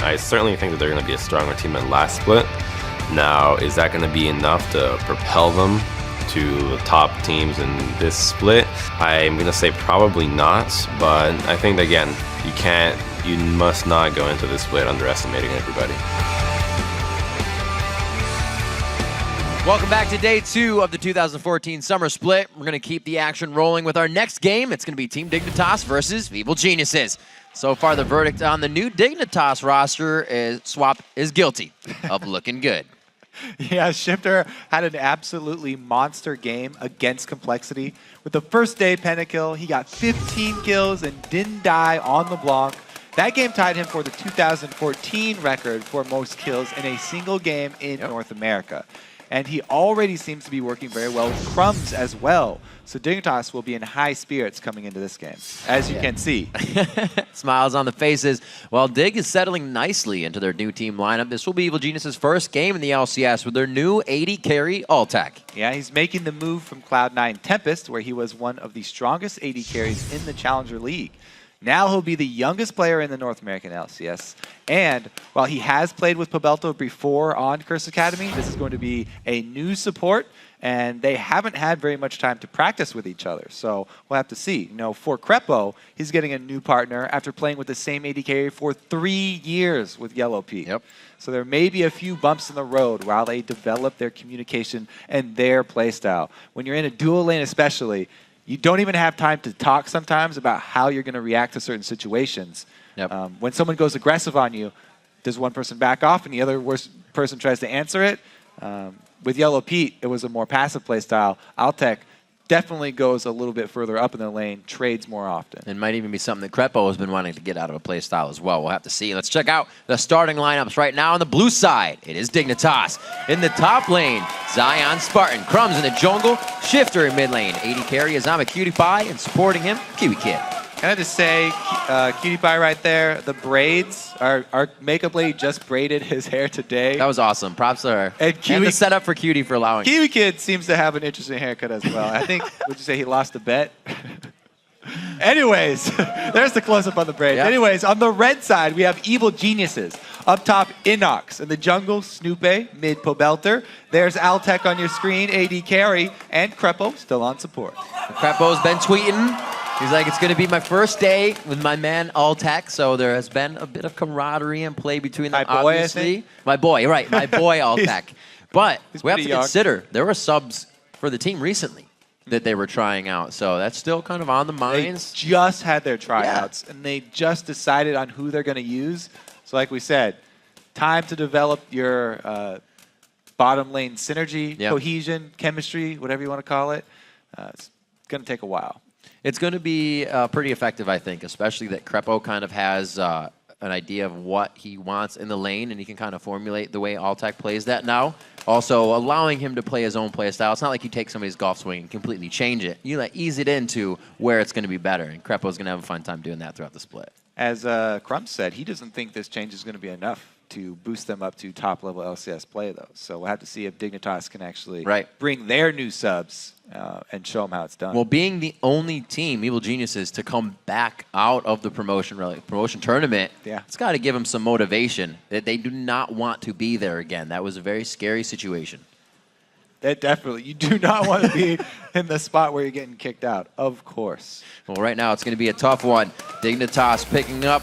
I certainly think that they're going to be a stronger team than last split. Now, is that going to be enough to propel them to the top teams in this split? I'm going to say probably not, but I think, again, you must not go into this split underestimating everybody. Welcome back to day 2 of the 2014 Summer Split. We're going to keep the action rolling with our next game. It's going to be Team Dignitas versus Evil Geniuses. So far, the verdict on the new Dignitas roster is Swap is guilty of looking good. Yeah, Shifter had an absolutely monster game against Complexity. With the first day pentakill, he got 15 kills and didn't die on the block. That game tied him for the 2014 record for most kills in a single game in North America. And he already seems to be working very well with Crumbs as well. So Dignitas will be in high spirits coming into this game, as you can see. Smiles on the faces. While Dig is settling nicely into their new team lineup, this will be Evil Genius' first game in the LCS with their new 80 carry Altec. Yeah, he's making the move from Cloud9 Tempest, where he was one of the strongest 80 carries in the Challenger League. Now he'll be the youngest player in the North American LCS. And while he has played with Pobelto before on Curse Academy, this is going to be a new support, and they haven't had very much time to practice with each other. So we'll have to see. You know, for Crepo, he's getting a new partner after playing with the same AD carry for 3 years with Yellow Pete. Yep. So there may be a few bumps in the road while they develop their communication and their playstyle. When you're in a dual lane especially, you don't even have time to talk sometimes about how you're going to react to certain situations. Yep. When someone goes aggressive on you, does one person back off and the other person tries to answer it? With Yellow Pete, it was a more passive play style. Altec definitely goes a little bit further up in the lane, trades more often. It might even be something that Crepo has been wanting to get out of a play style as well. We'll have to see. Let's check out the starting lineups right now on the blue side. It is Dignitas. In the top lane, Zion Spartan. Crumbs in the jungle. Shifter in mid lane. 80 carry Azama Cutie Pie, and supporting him, Kiwi Kid. Can I just say, Cutie Pie right there, the braids, our makeup lady just braided his hair today. That was awesome. Props to her. And the setup for Cutie for allowing. Kiwi Kid seems to have an interesting haircut as well. I think, would you say he lost a bet? Anyways, there's the close-up on the braid. Yep. Anyways, on the red side, we have Evil Geniuses. Up top, Inox. In the jungle, Snoope, mid Pobelter. There's Altec on your screen, AD carry, and Crepo still on support. Crepo's been tweeting. He's like, it's going to be my first day with my man Altec, so there has been a bit of camaraderie and play between them, obviously. My boy, right, my boy Altec. But we have to consider, there were subs for the team recently that they were trying out, so that's still kind of on the minds. They just had their tryouts, and they just decided on who they're going to use. So like we said, time to develop your bottom lane synergy, cohesion, chemistry, whatever you want to call it. It's going to take a while. It's going to be pretty effective, I think, especially that Crepo kind of has an idea of what he wants in the lane, and he can kind of formulate the way Altec plays that now. Also, allowing him to play his own play style. It's not like you take somebody's golf swing and completely change it. You ease it into where it's going to be better, and Crepo's going to have a fun time doing that throughout the split. As Crumbs said, he doesn't think this change is going to be enough to boost them up to top-level LCS play, though. So we'll have to see if Dignitas can actually bring their new subs and show them how it's done. Well, being the only team, Evil Geniuses, to come back out of the promotion tournament, it's got to give them some motivation that they do not want to be there again. That was a very scary situation. That definitely. You do not want to be in the spot where you're getting kicked out, of course. Well, right now it's going to be a tough one. Dignitas picking up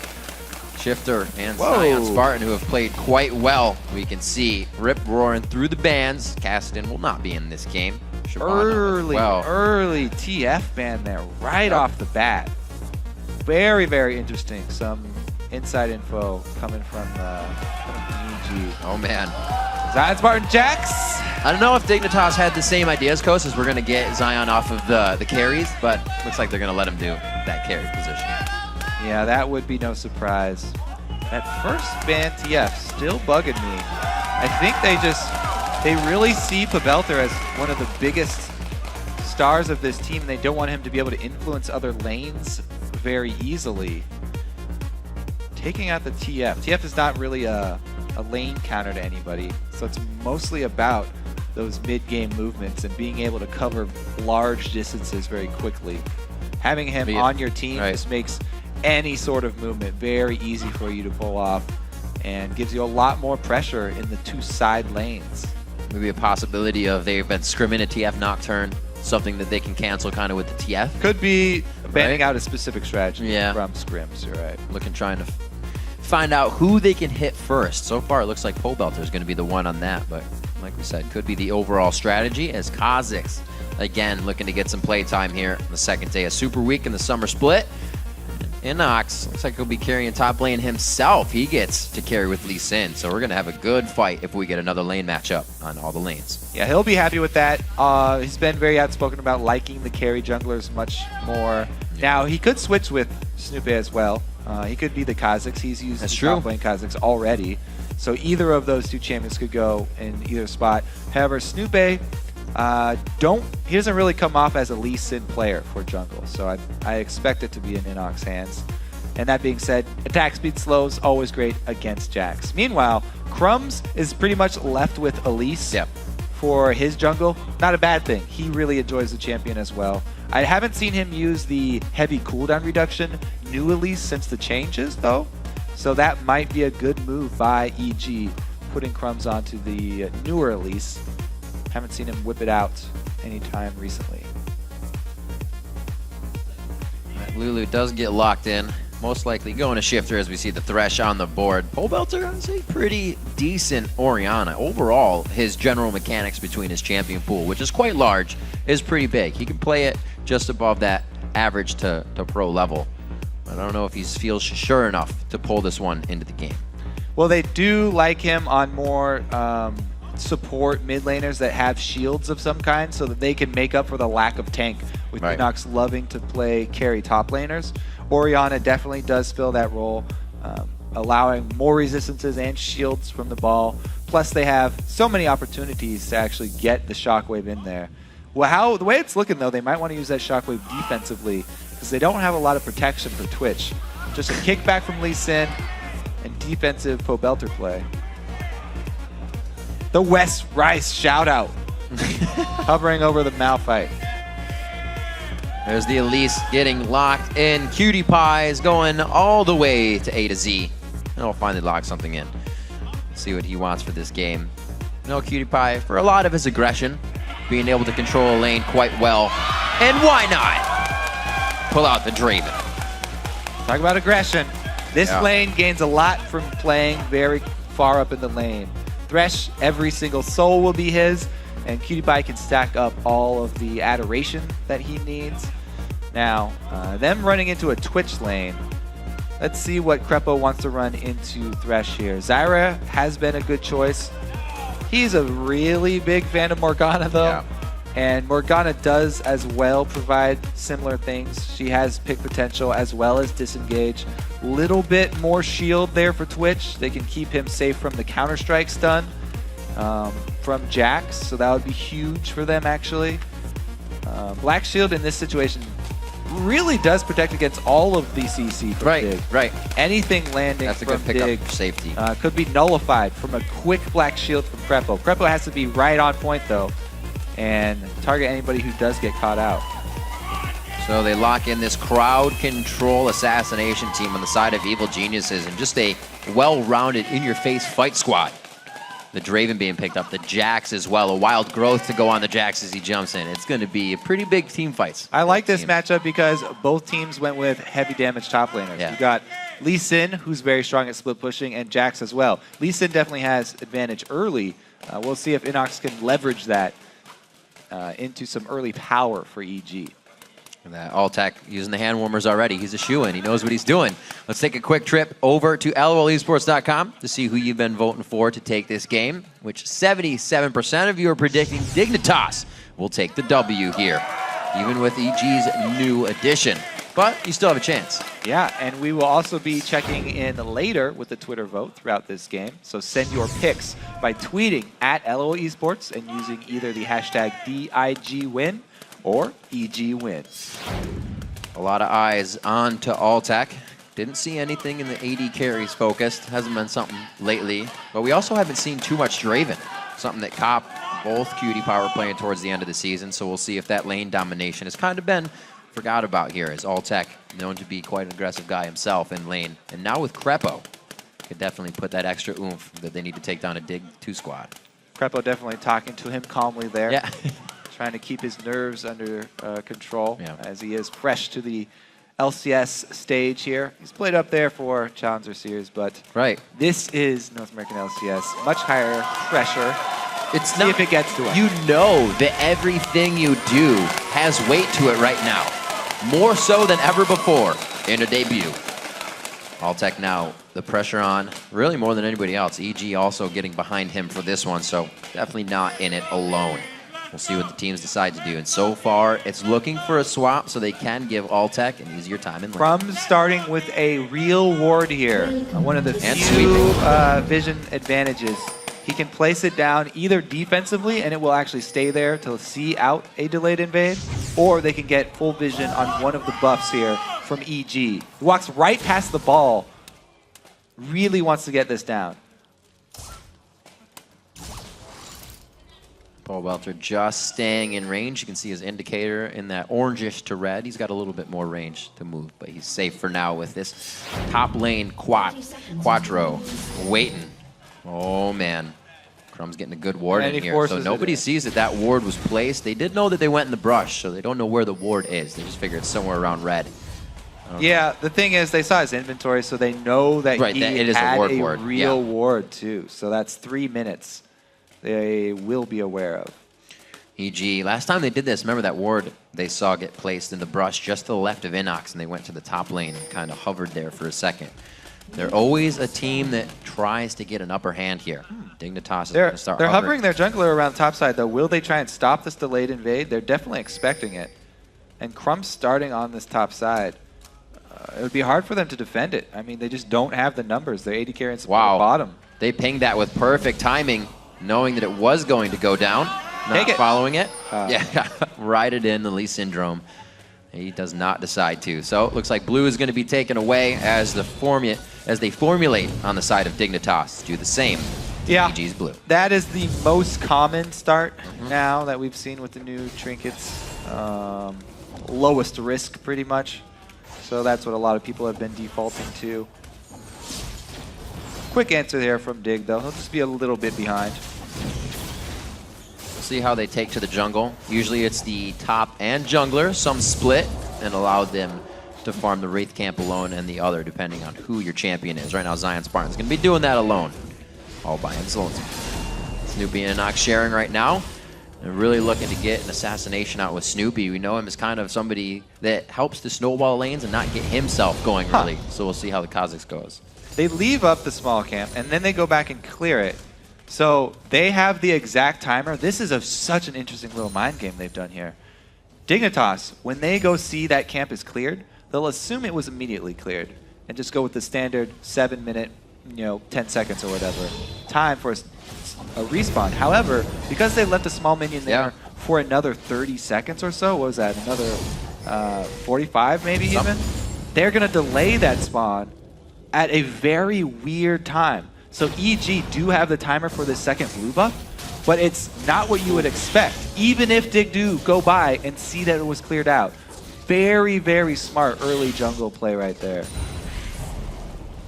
Shifter and Zion Spartan, who have played quite well. We can see Rip roaring through the bans. Caston will not be in this game. Early TF ban there right off the bat. Very, very interesting. Some inside info coming from EG. Oh, man. Zion Spartan Jax. I don't know if Dignitas had the same ideas, Coast, as we're going to get Zion off of the carries, but looks like they're going to let him do that carry position. Yeah, that would be no surprise. That first ban TF still bugging me. I think they really see Pobelter as one of the biggest stars of this team, and they don't want him to be able to influence other lanes very easily. Taking out the TF. TF is not really a lane counter to anybody, so it's mostly about those mid-game movements and being able to cover large distances very quickly. Having him on your team just makes any sort of movement very easy for you to pull off and gives you a lot more pressure in the 2 side lanes. Maybe a possibility of they've been scrimming a TF Nocturne, something that they can cancel kind of with the TF. Could be banning Right? out a specific strategy Yeah. from scrims, you're right. Trying to find out who they can hit first. So far, it looks like Pobelter is going to be the one on that, but like we said, could be the overall strategy as Kha'Zix, again, looking to get some play time here on the second day of Super Week in the summer split. Inox looks like he'll be carrying top lane himself. He gets to carry with Lee Sin, so we're going to have a good fight if we get another lane matchup on all the lanes. Yeah, he'll be happy with that. He's been very outspoken about liking the carry junglers much more. Now, he could switch with Snoopy as well. He could be the Kha'Zix. He's used That's the true. top lane Kha'Zix already. So either of those 2 champions could go in either spot. However, Snoopy, he doesn't really come off as a Lee Sin player for jungle. So I expect it to be in Inox's hands. And that being said, attack speed slow is always great against Jax. Meanwhile, Crumbs is pretty much left with Elise for his jungle. Not a bad thing. He really enjoys the champion as well. I haven't seen him use the heavy cooldown reduction new Elise since the changes, though. So that might be a good move by EG, putting Crumbs onto the newer Elise. Haven't seen him whip it out anytime recently. Lulu does get locked in. Most likely going to Shifter as we see the Thresh on the board. Pobelter, I'd say pretty decent Orianna. Overall, his general mechanics between his champion pool, which is quite large, is pretty big. He can play it just above that average to pro level. I don't know if he feels sure enough to pull this one into the game. Well, they do like him on more support mid laners that have shields of some kind so that they can make up for the lack of tank, with Right. Inox loving to play carry top laners. Orianna definitely does fill that role, allowing more resistances and shields from the ball. Plus, they have so many opportunities to actually get the Shockwave in there. Well, the way it's looking, though, they might want to use that Shockwave defensively because they don't have a lot of protection for Twitch. Just a kickback from Lee Sin and defensive Pobelter play. The West Rice shout out. Hovering over the Malphite. There's the Elise getting locked in. Cutie Pie is going all the way to A to Z. And we'll finally lock something in. See what he wants for this game. No, Cutie Pie, for a lot of his aggression, being able to control a lane quite well. And why not pull out the Draven? Talk about aggression. This Yeah. lane gains a lot from playing very far up in the lane. Thresh, every single soul will be his, and Cutie Pie can stack up all of the adoration that he needs. Now, them running into a Twitch lane. Let's see what Crepo wants to run into Thresh here. Zyra has been a good choice. He's a really big fan of Morgana, though. Yeah. And Morgana does as well provide similar things. She has pick potential as well as disengage. Little bit more shield there for Twitch. They can keep him safe from the Counter-Strike stun from Jax, so that would be huge for them, actually. Black Shield in this situation really does protect against all of the CC from Dig. Right. Anything landing That's a from good pickup Dig for safety. could be nullified from a quick Black Shield from Crepo. Crepo has to be right on point, though, and target anybody who does get caught out. So they lock in this crowd control assassination team on the side of Evil Geniuses and just a well-rounded, in-your-face fight squad. The Draven being picked up, the Jax as well. A wild growth to go on the Jax as he jumps in. It's going to be a pretty big team fights. I like this teams. matchup because both teams went with heavy damage top laners. Yeah. You got Lee Sin, who's very strong at split pushing, and Jax as well. Lee Sin definitely has advantage early. We'll see if Inox can leverage that into some early power for EG. And that Alltech using the hand warmers already. He's a shoo-in. He knows what he's doing. Let's take a quick trip over to LOLesports.com to see who you've been voting for to take this game, which 77% of you are predicting Dignitas will take the W here, even with EG's new addition. But you still have a chance. Yeah, and we will also be checking in later with the Twitter vote throughout this game. So send your picks by tweeting at LOL Esports and using either the hashtag DIGWin or EGWin. A lot of eyes on to Alltech. Didn't see anything in the AD carries focused. Hasn't been something lately. But we also haven't seen too much Draven. Something that Cop, both Cutie Power playing towards the end of the season. So we'll see if that lane domination has kind of been forgot about here, as Alltech known to be quite an aggressive guy himself in lane. And now with Crepo, could definitely put that extra oomph that they need to take down a Dig 2 squad. Crepo definitely talking to him calmly there. Yeah. Trying to keep his nerves under control Yeah. as he is fresh to the LCS stage here. He's played up there for Challenger Series, but Right. this is North American LCS. Much higher pressure. It's See not, if it gets to him. You know that everything you do has weight to it right now. More so than ever before in a debut. Alltech now, the pressure on, really more than anybody else. EG also getting behind him for this one, so definitely not in it alone. We'll see what the teams decide to do. And so far, it's looking for a swap so they can give Alltech an easier time in lane. From starting with a real ward here, one of the And few vision advantages. He can place it down either defensively, and it will actually stay there to see out a delayed invade, or they can get full vision on one of the buffs here from EG. He walks right past the ball, really wants to get this down. Paul Welter just staying in range. You can see his indicator in that orangish to red. He's got a little bit more range to move, but he's safe for now with this top lane Quattro waiting. Oh, man. Crumb's getting a good ward And in he here. So forces nobody it in. sees that that ward was placed. They did know that they went in the brush, so they don't know where the ward is. They just figure it's somewhere around red. Yeah, the thing is, they saw his inventory, so they know that Right, he that it is a had ward a ward, real yeah. ward, too. So that's 3 minutes they will be aware of. EG, last time they did this, remember that ward they saw get placed in the brush just to the left of Inox, and they went to the top lane and kind of hovered there for a second. They're always a team that tries to get an upper hand here. Dignitas is going to start They're hovering their jungler around top side, though. Will they try and stop this delayed invade? They're definitely expecting it. And Crumb's starting on this top side. It would be hard for them to defend it. I mean, they just don't have the numbers. They're 80 carry and support Wow. bottom. They pinged that with perfect timing, knowing that it was going to go down. Not Take it. following it. Yeah, ride it in, the Lee Syndrome. He does not decide to. So it looks like blue is going to be taken away as they formulate on the side of Dignitas. Do the same. Yeah. EG's blue. That is the most common start now that we've seen with the new trinkets. Lowest risk, pretty much. So that's what a lot of people have been defaulting to. Quick answer there from Dig, though. He'll just be a little bit behind. See how they take to the jungle. Usually it's the top and jungler. Some split and allow them to farm the Wraith camp alone and the other, depending on who your champion is. Right now, Zion Spartan's going to be doing that alone. All by himself. Snoopy and Inox sharing right now. And really looking to get an assassination out with Snoopy. We know him as kind of somebody that helps to snowball lanes and not get himself going early. So we'll see how the Kha'Zix goes. They leave up the small camp, and then they go back and clear it. So they have the exact timer. This is such an interesting little mind game they've done here. Dignitas, when they go see that camp is cleared, they'll assume it was immediately cleared and just go with the standard 7-minute, 10 seconds or whatever time for a respawn. However, because they left a small minion there for another 30 seconds or so, what was that, another 45 maybe even? They're going to delay that spawn at a very weird time. So EG do have the timer for the second blue buff, but it's not what you would expect. Even if Dig do go by and see that it was cleared out. Very, very smart early jungle play right there.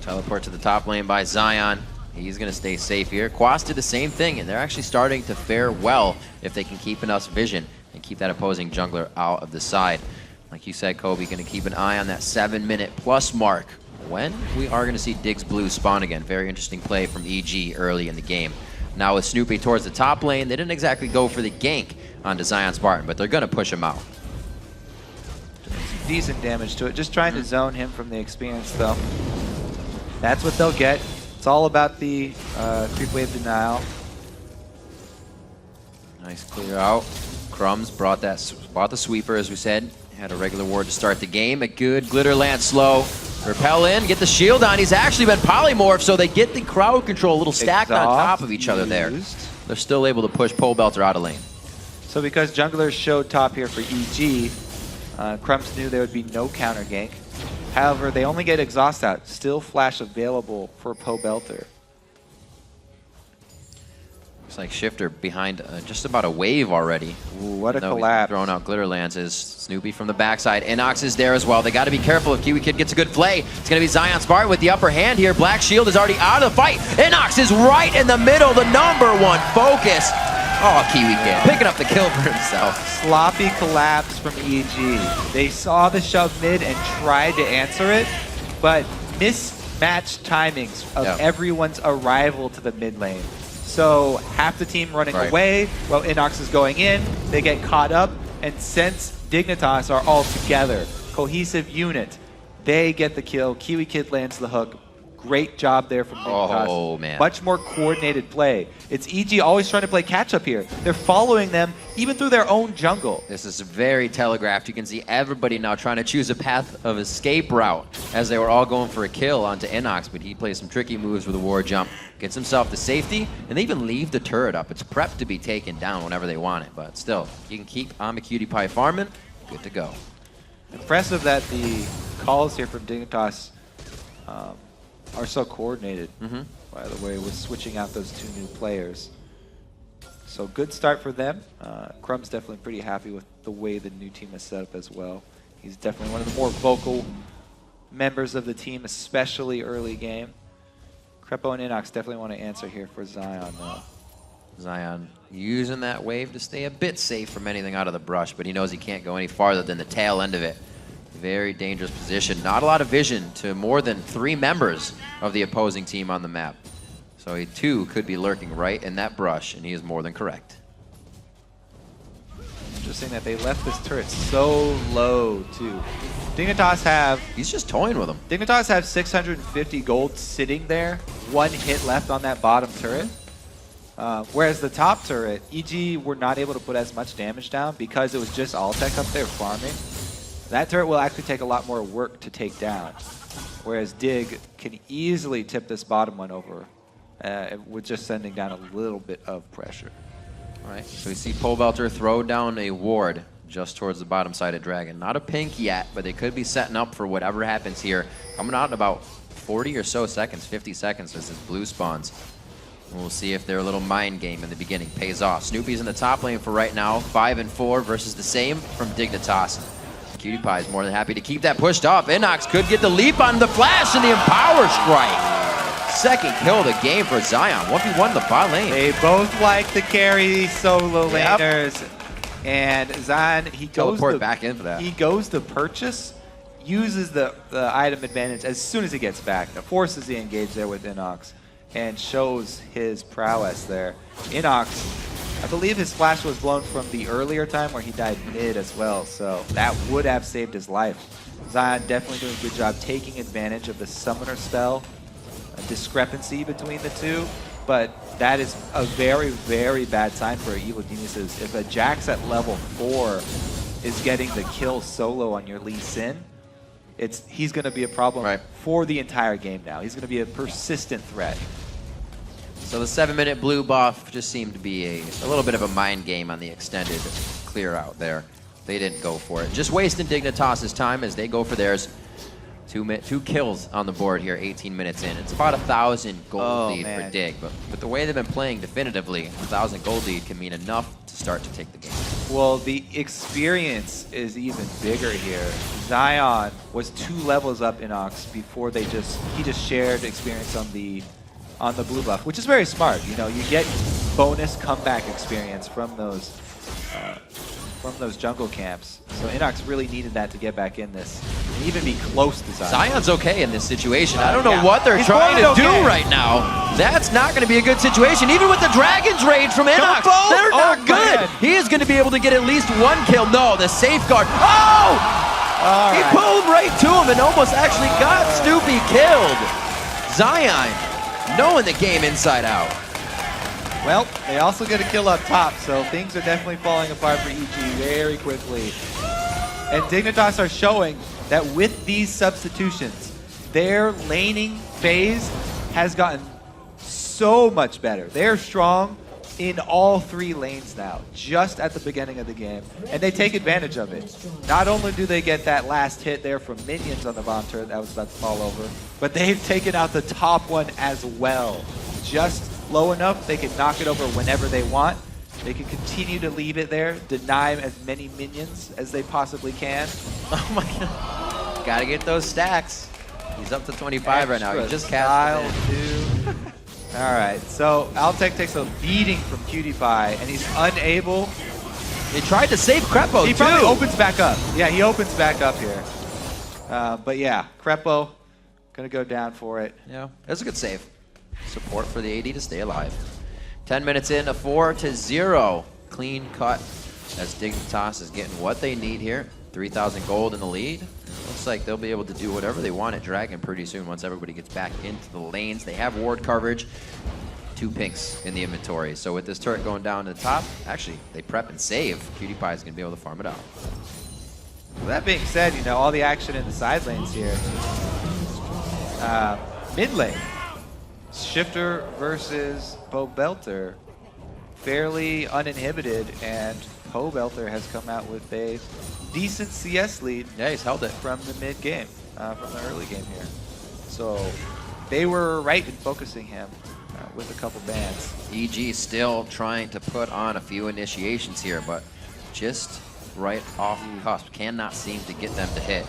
Teleport to the top lane by Zion. He's going to stay safe here. Quas did the same thing, and they're actually starting to fare well if they can keep enough vision and keep that opposing jungler out of the side. Like you said, Kobe, going to keep an eye on that 7-minute plus mark when we are going to see Dig's blue spawn again. Very interesting play from EG early in the game. Now with Snoopy towards the top lane, they didn't exactly go for the gank onto Zion Spartan, but they're going to push him out. Decent damage to it. Just trying to zone him from the experience, though. That's what they'll get. It's all about the creep wave denial. Nice clear out. Crumbs brought the sweeper, as we said. Had a regular ward to start the game. A good glitter lance slow. Repel in, get the shield on. He's actually been polymorphed, so they get the crowd control a little stacked on top of each other there. They're still able to push Pole Belter out of lane. So because junglers showed top here for EG, Crumbs knew there would be no counter gank. However, they only get exhaust out. Still flash available for Poe Belter. Looks like Shifter behind just about a wave already. Ooh, what a Though he's collapse. throwing out glitter lances. Snoopy from the backside. Inox is there as well. They got to be careful if Kiwi Kid gets a good play. It's going to be Zion Spartan with the upper hand here. Black Shield is already out of the fight. Inox is right in the middle, the #1 focus. Oh, Kiwi Kid picking up the kill for himself. Sloppy collapse from EG. They saw the shove mid and tried to answer it, but mismatched timings of everyone's arrival to the mid lane. So half the team running away while Inox is going in, they get caught up, and since Dignitas are all together, cohesive unit, they get the kill. Kiwi Kid lands the hook. Great job there from Dignitas. Oh, man. Much more coordinated play. It's EG always trying to play catch up here. They're following them even through their own jungle. This is very telegraphed. You can see everybody now trying to choose a path of escape route as they were all going for a kill onto Inox, but he plays some tricky moves with a war jump, gets himself to safety, and they even leave the turret up. It's prepped to be taken down whenever they want it, but still, you can keep I'm a Cutie Pie farming, good to go. Impressive that the calls here from Dignitas are so coordinated, by the way, with switching out those 2 new players. So good start for them. Crumb's definitely pretty happy with the way the new team is set up as well. He's definitely one of the more vocal members of the team, especially early game. Crepo and Inox definitely want to answer here for Zion, though. Zion using that wave to stay a bit safe from anything out of the brush, but he knows he can't go any farther than the tail end of it. Very dangerous position. Not a lot of vision to more than 3 members of the opposing team on the map. So he too could be lurking right in that brush, and he is more than correct. Interesting that they left this turret so low, too. Dignitas have... He's just toying with him. Dignitas have 650 gold sitting there. 1 hit left on that bottom turret. Whereas the top turret, EG were not able to put as much damage down because it was just Altec up there farming. That turret will actually take a lot more work to take down. Whereas Dig can easily tip this bottom one over with just sending down a little bit of pressure. All right, so we see Pobelter throw down a ward just towards the bottom side of Dragon. Not a pink yet, but they could be setting up for whatever happens here. Coming out in about 40 or so seconds, 50 seconds as this blue spawns. And we'll see if their little mind game in the beginning pays off. Snoopy's in the top lane for right now, 5 and 4 versus the same from Dignitas. Cutie Pie is more than happy to keep that pushed up. Inox could get the leap on the flash and the Empower Strike. Second kill of the game for Zion. 1v1 the bot lane. They both like the carry solo laners. And Zion, he goes Teleport back in for that. He goes to purchase, uses the item advantage as soon as he gets back. Forces the engage there with Inox and shows his prowess there. Inox, I believe his flash was blown from the earlier time where he died mid as well, so that would have saved his life. Zion definitely doing a good job taking advantage of the summoner spell, a discrepancy between the two, but that is a very, very bad sign for Evil Geniuses. If a Jax at level 4 is getting the kill solo on your Lee Sin, he's going to be a problem for the entire game now. He's going to be a persistent threat. So the 7-minute blue buff just seemed to be a little bit of a mind game on the extended clear out there. They didn't go for it. Just wasting Dignitas' time as they go for theirs. 2 kills on the board here, 18 minutes in. It's about 1,000 gold lead for Dig, but with the way they've been playing definitively, 1,000 gold lead can mean enough to start to take the game. Well, the experience is even bigger here. Zion was 2 levels up in Ox before he just shared experience on the blue buff, which is very smart. You know, you get bonus comeback experience from those jungle camps. So Inox really needed that to get back in this and even be close to Zion. Zion's okay in this situation. I don't know what they're trying to do right now. That's not going to be a good situation. Even with the Dragon's Rage from Inox, they're not good. Man. He is going to be able to get at least 1 kill. No, the safeguard. Oh! He pulled right to him and almost actually got Snoopy killed. Zion knowing the game inside out. Well, they also get a kill up top, so things are definitely falling apart for EG very quickly. And Dignitas are showing that with these substitutions, their laning phase has gotten so much better. They're strong in all 3 lanes now, just at the beginning of the game, and they take advantage of it. Not only do they get that last hit there from minions on the bomb turret that was about to fall over, but they've taken out the top one as well, just low enough, they can knock it over whenever they want. They can continue to leave it there, deny as many minions as they possibly can. Oh my god. Gotta get those stacks. He's up to 25 right now. He just cast it in. All right, so Altec takes a beating from QtPie, and he's unable. He tried to save Crepo, He probably opens back up. Yeah, he opens back up here. But yeah, Crepo gonna go down for it. Yeah, that's a good save. Support for the AD to stay alive. 10 minutes in, a 4-0. Clean cut as Dignitas is getting what they need here. 3,000 gold in the lead. Looks like they'll be able to do whatever they want at Dragon pretty soon once everybody gets back into the lanes. They have ward coverage. 2 pinks in the inventory. So with this turret going down to the top, actually, they prep and save. QtPie is going to be able to farm it out. Well, that being said, you know, all the action in the side lanes here. Mid lane. Shifter versus Pobelter, fairly uninhibited, and Pobelter has come out with a decent CS lead. Yeah, he's held it from the mid game, from the early game here. So they were right in focusing him with a couple bans. EG still trying to put on a few initiations here, but just right off the cusp. Cannot seem to get them to hit.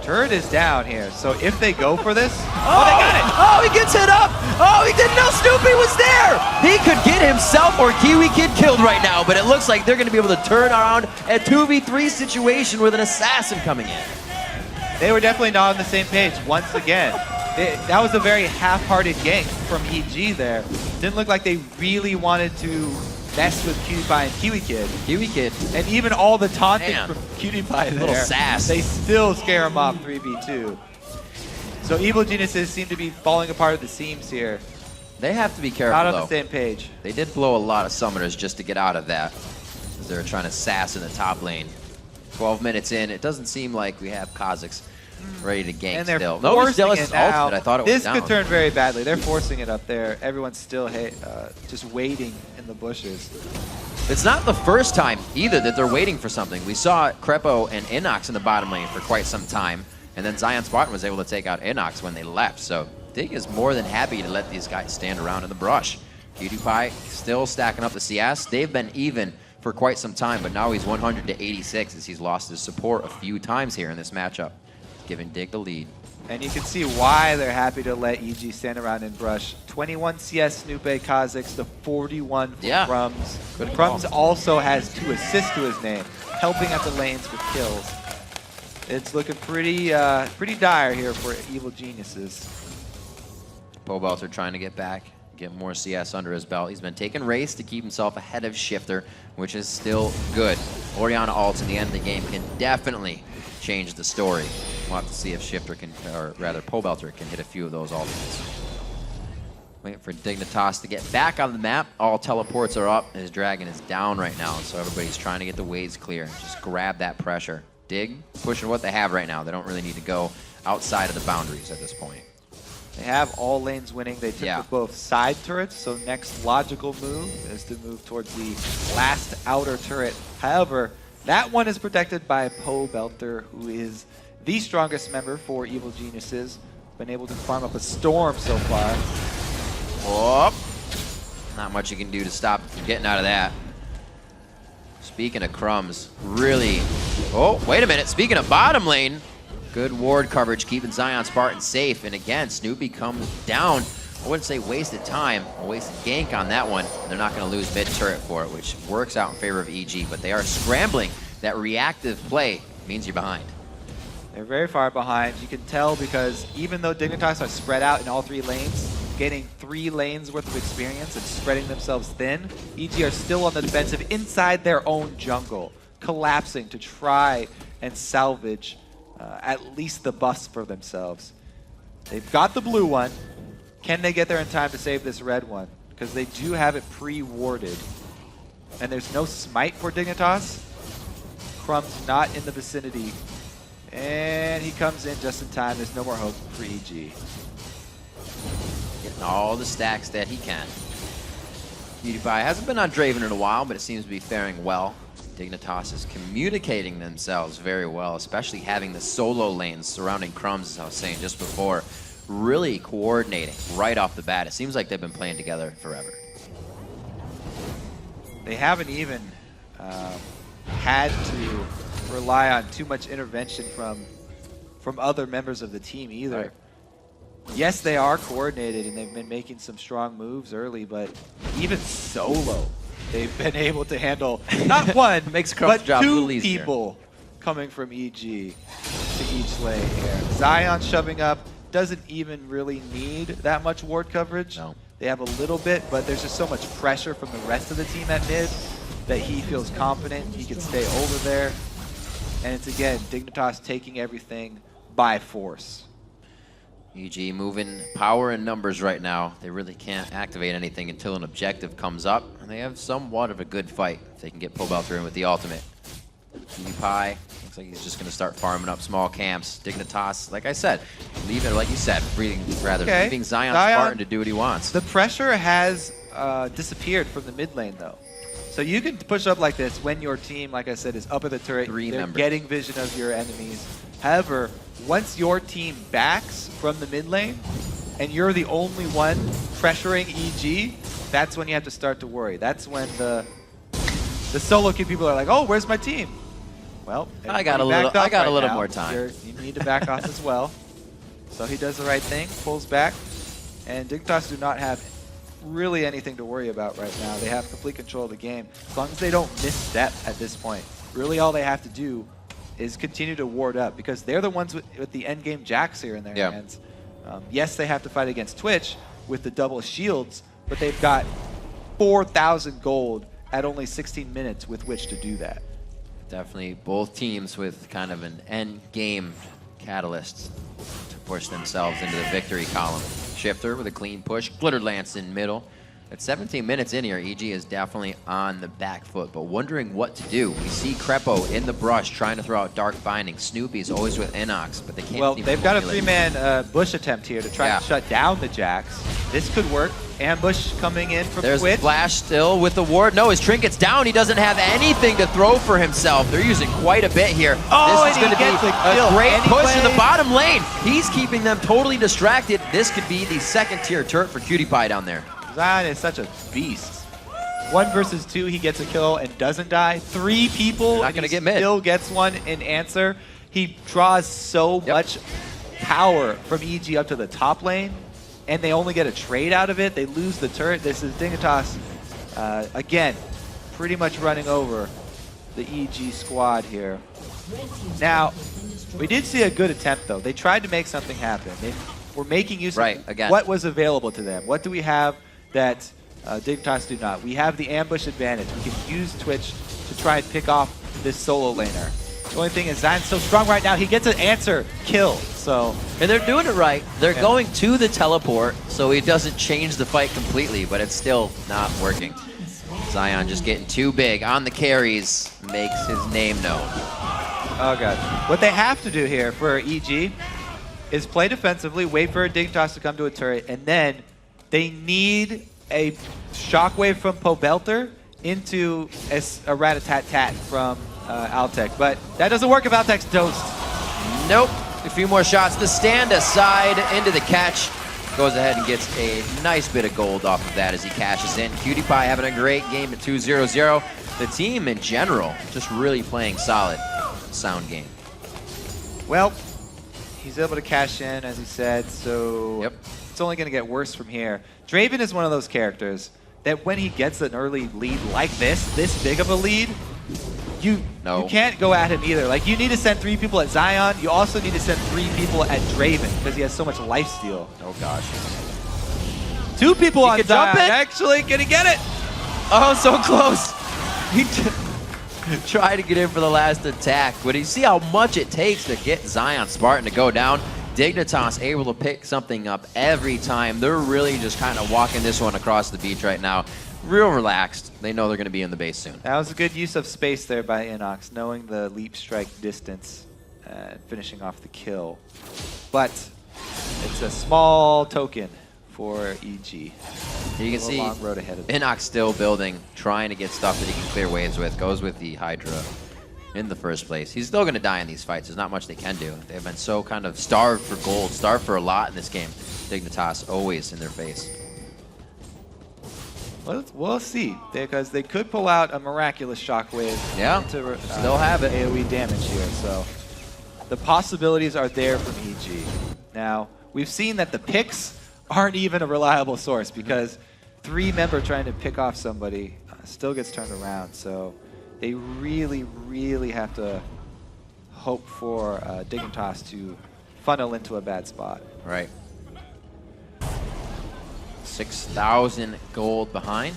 Turret is down here, so if they go for this, oh, they got it! Oh, he gets hit up! Oh, he didn't know Snoopy was there! He could get himself or Kiwi Kid killed right now, but it looks like they're going to be able to turn around a 2v3 situation with an assassin coming in. They were definitely not on the same page once again. That was a very half-hearted gank from EG there. Didn't look like they really wanted to mess with QtPie and Kiwi Kid. Kiwi Kid. And even all the taunting from QtPie there. Little sass. They still scare him off 3v2. So Evil Geniuses seem to be falling apart at the seams here. They have to be careful, Not on though. the same page. They did blow a lot of summoners just to get out of that, as they were trying to sass in the top lane. 12 minutes in, it doesn't seem like we have Kazakhs ready to gank and they're still. forcing it now. I thought it this was down. could turn very badly. They're forcing it up there. Everyone's still just waiting in the bushes. It's not the first time either that they're waiting for something. We saw Crepo and Inox in the bottom lane for quite some time, and then Zion Spartan was able to take out Inox when they left. So Dig is more than happy to let these guys stand around in the brush. QtPie still stacking up the CS. They've been even for quite some time, but now he's 100 to 86 as he's lost his support a few times here in this matchup, giving Dig the lead. And you can see why they're happy to let EG stand around in brush. 21 CS Snoopy Kazakhs to 41 for Crumbs. Good Crumbs also has 2 assists to his name, helping at the lanes with kills. It's looking pretty dire here for Evil Geniuses. Pobelter trying to get back, get more CS under his belt. He's been taking race to keep himself ahead of Shifter, which is still good. Orianna ults in the end of the game can definitely change the story. We'll have to see if Shifter can, or rather Pobelter can hit a few of those ultimates. Waiting for Dignitas to get back on the map. All teleports are up. His dragon is down right now, so everybody's trying to get the waves clear and just grab that pressure. Dig pushing what they have right now. They don't really need to go outside of the boundaries at this point. They have all lanes winning. They took with both side turrets, so next logical move is to move towards the last outer turret. However, that one is protected by Pobelter, who is the strongest member for Evil Geniuses. Been able to farm up a storm so far. Oh, not much you can do to stop getting out of that. Speaking of Crumbs, really... Oh, wait a minute. Speaking of bottom lane, good ward coverage keeping Zion Spartan safe. And again, Snoopy comes down. I wouldn't say wasted time, a wasted gank on that one. They're not going to lose mid-turret for it, which works out in favor of EG, but they are scrambling. That reactive play means you're behind. They're very far behind. You can tell because even though Dignitas are spread out in all 3 lanes, getting 3 lanes worth of experience and spreading themselves thin, EG are still on the defensive inside their own jungle, collapsing to try and salvage at least the buffs for themselves. They've got the blue one. Can they get there in time to save this red one? Because they do have it pre-warded. And there's no smite for Dignitas. Crumb's not in the vicinity. And he comes in just in time. There's no more hope for EG. Getting all the stacks that he can. QtPie hasn't been on Draven in a while, but it seems to be faring well. Dignitas is communicating themselves very well, especially having the solo lanes surrounding Crumbs, as I was saying just before. really coordinating right off the bat. It seems like they've been playing together forever. They haven't even had to rely on too much intervention from other members of the team either. Right. Yes, they are coordinated and they've been making some strong moves early, but even solo, they've been able to handle not one, Makes Crump's but job a two little easier. people coming from EG to each lane here. Zion shoving up, doesn't even really need that much ward coverage. No. They have a little bit, but there's just so much pressure from the rest of the team at mid that he feels confident he can stay over there. And it's again, Dignitas taking everything by force. EG moving power and numbers right now. They really can't activate anything until an objective comes up. And they have somewhat of a good fight if they can get Pobelter in with the ultimate. PewDiePie looks like he's just going to start farming up small camps. Dignitas, like I said, leaving, like you said, leaving Zion Spartan to do what he wants. The pressure has disappeared from the mid lane though. So you can push up like this when your team, like I said, is up at the turret. They're getting vision of your enemies. However, once your team backs from the mid lane and you're the only one pressuring EG, that's when you have to start to worry. That's when the solo queue people are like, "Oh, where's my team?" Well, I got a little more time. You need to back off as well. So he does the right thing, pulls back, and Dignitas do not have really anything to worry about right now. They have complete control of the game. As long as they don't misstep at this point, really all they have to do is continue to ward up because they're the ones with the end game jacks here in their hands. Yes, they have to fight against Twitch with the double shields, but they've got 4,000 gold at only 16 minutes with which to do that. Definitely both teams with kind of an end game catalyst to push themselves into the victory column. Shifter with a clean push, Glitter Lance in middle. At 17 minutes in here, EG is definitely on the back foot, but wondering what to do. We see Crepo in the brush trying to throw out Dark Binding. Snoopy's always with Inox, but they can't. Well, they've got a 3-man bush attempt here to try to shut down the jacks. This could work. Ambush coming in from There's Twitch. Flash still with the ward. No, his trinket's down. He doesn't have anything to throw for himself. They're using quite a bit here. Oh, this is going to be a great push in the bottom lane. He's keeping them totally distracted. This could be the second tier turret for PewDiePie down there. Zion is such a beast. 1 versus 2, he gets a kill and doesn't die. 3 people, not gonna get mid. Still gets one in answer. He draws so much power from EG up to the top lane, and they only get a trade out of it. They lose the turret. This is Dignitas, again, pretty much running over the EG squad here. Now, we did see a good attempt, though. They tried to make something happen. They were making use of what was available to them. What do we have that Dignitas do not? We have the ambush advantage. We can use Twitch to try and pick off this solo laner. The only thing is Zion's so strong right now, he gets an answer kill. So, and they're doing it right. They're going to the teleport, so he doesn't change the fight completely, but it's still not working. Zion just getting too big on the carries, makes his name known. Oh god. What they have to do here for EG is play defensively, wait for a Dignitas to come to a turret, and then they need a shockwave from Pobelter into a rat-a-tat-tat from Altec. But that doesn't work if Altec's toast. Nope. A few more shots. The stand aside into the catch. Goes ahead and gets a nice bit of gold off of that as he cashes in. PewDiePie having a great game at 2-0-0. The team in general just really playing solid. Sound game. Well, he's able to cash in, as he said, so it's only going to get worse from here. Draven is one of those characters that when he gets an early lead like this big of a lead, you can't go at him either. Like, you need to send 3 people at Zion. You also need to send 3 people at Draven because he has so much lifesteal. Oh, gosh. 2 people on Zion. Actually, can he get it? Oh, so close. He tried to get in for the last attack, but you see how much it takes to get Zion Spartan to go down. Dignitas able to pick something up every time. They're really just kind of walking this one across the beach right now. Real relaxed. They know they're going to be in the base soon. That was a good use of space there by Inox, knowing the leap strike distance and finishing off the kill. But it's a small token for EG. You can see long road ahead of them. Inox still building, trying to get stuff that he can clear waves with. Goes with the Hydra in the first place. He's still going to die in these fights. There's not much they can do. They've been so kind of starved for gold, starved for a lot in this game. Dignitas always in their face. We'll see, because they could pull out a miraculous shockwave. Yeah, to still have it. AoE damage here, so the possibilities are there from EG. Now, we've seen that the picks aren't even a reliable source, because 3-member trying to pick off somebody still gets turned around, so they really, really have to hope for Dignitas to funnel into a bad spot. Right. 6,000 gold behind.